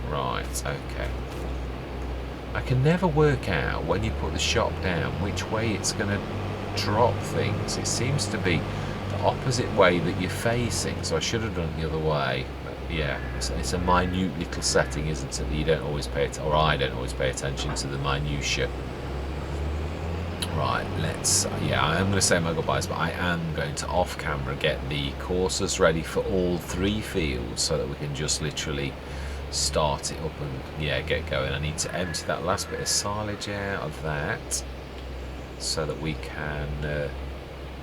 Right, okay. I can never work out when you put the shop down which way it's going to drop things. It seems to be the opposite way that you're facing, so I should have done it the other way. But yeah, it's a minute little setting, isn't it, that you don't always pay or I don't always pay attention to the minutiae. Right, yeah, I am going to say my goodbyes, but I am going to off camera get the courses ready for all 3 fields so that we can just literally start it up and yeah, get going. I need to empty that last bit of silage out of that so that we can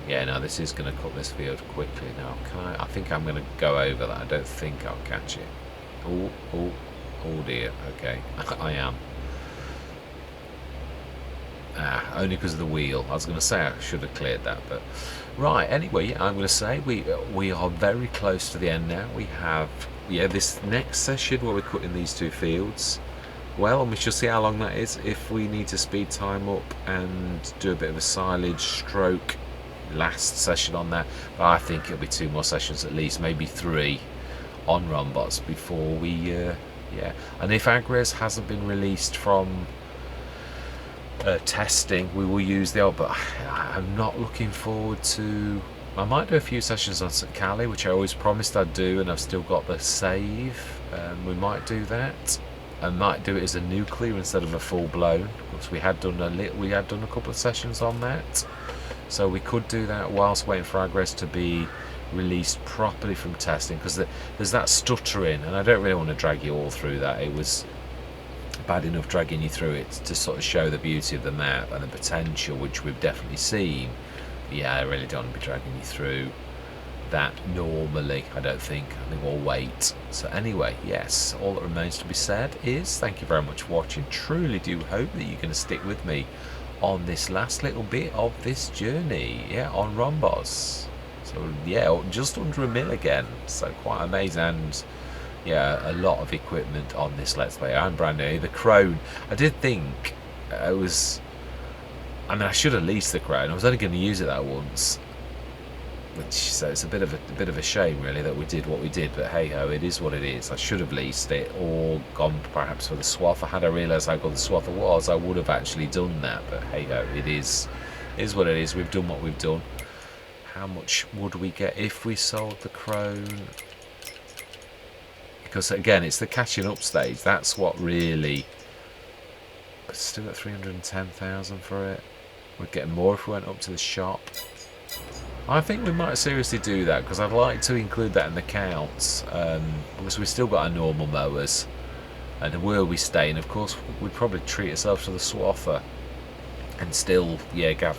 yeah, no, this is going to cut this field quickly now. I think I'm going to go over that. I don't think I'll catch it. Oh dear. Okay, I am. Only because of the wheel. I was going to say I should have cleared that, but right. Anyway, yeah, I'm going to say we are very close to the end now. We have this next session where we're cutting these 2 fields. Well, and we shall see how long that is. If we need to speed time up and do a bit of a silage stroke last session on that, but I think it'll be 2 more sessions at least, maybe 3 on Romboz before we yeah. And if Agres hasn't been released from testing, we will use the old, but I'm not looking forward to. I might do a few sessions on St. Cali, which I always promised I'd do, and I've still got the save. We might do that. I might do it as a nuclear instead of a full blown, because we had done a couple of sessions on that, so we could do that whilst waiting for Agres to be released properly from testing, because there's that stuttering, and I don't really want to drag you all through that. It was bad enough dragging you through it to sort of show the beauty of the map and the potential, which we've definitely seen. Yeah, I really don't want to be dragging you through that normally. I think we'll wait. So anyway, yes, all that remains to be said is thank you very much for watching. Truly do hope that you're going to stick with me on this last little bit of this journey, yeah, on Romboz. So yeah, just under a mil again, so quite amazing. And yeah, a lot of equipment on this Let's Play. I'm brand new. The Crone, I did think it was, I mean, I should have leased the Crone. I was only going to use it that once, which, so it's a bit of a shame really that we did what we did, but hey ho, it is what it is. I should have leased it or gone perhaps for the Swather. Had I realised how good the Swather was, I would have actually done that, but hey ho, it is what it is. We've done what we've done. How much would we get if we sold the Crone? Because again, it's the catching up stage. That's what really. But still got 310,000 for it. We'd get more if we went up to the shop. I think we might seriously do that, because I'd like to include that in the counts. Because we've still got our normal mowers, and where we stay, and of course we'd probably treat ourselves to the Swather, and still, yeah, have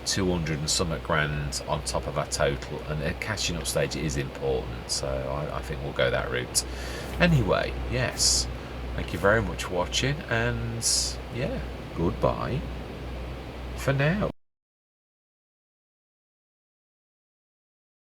200 and something grand on top of our total. And a catching up stage is important, so I think we'll go that route. Anyway, yes, thank you very much for watching, and yeah, goodbye for now.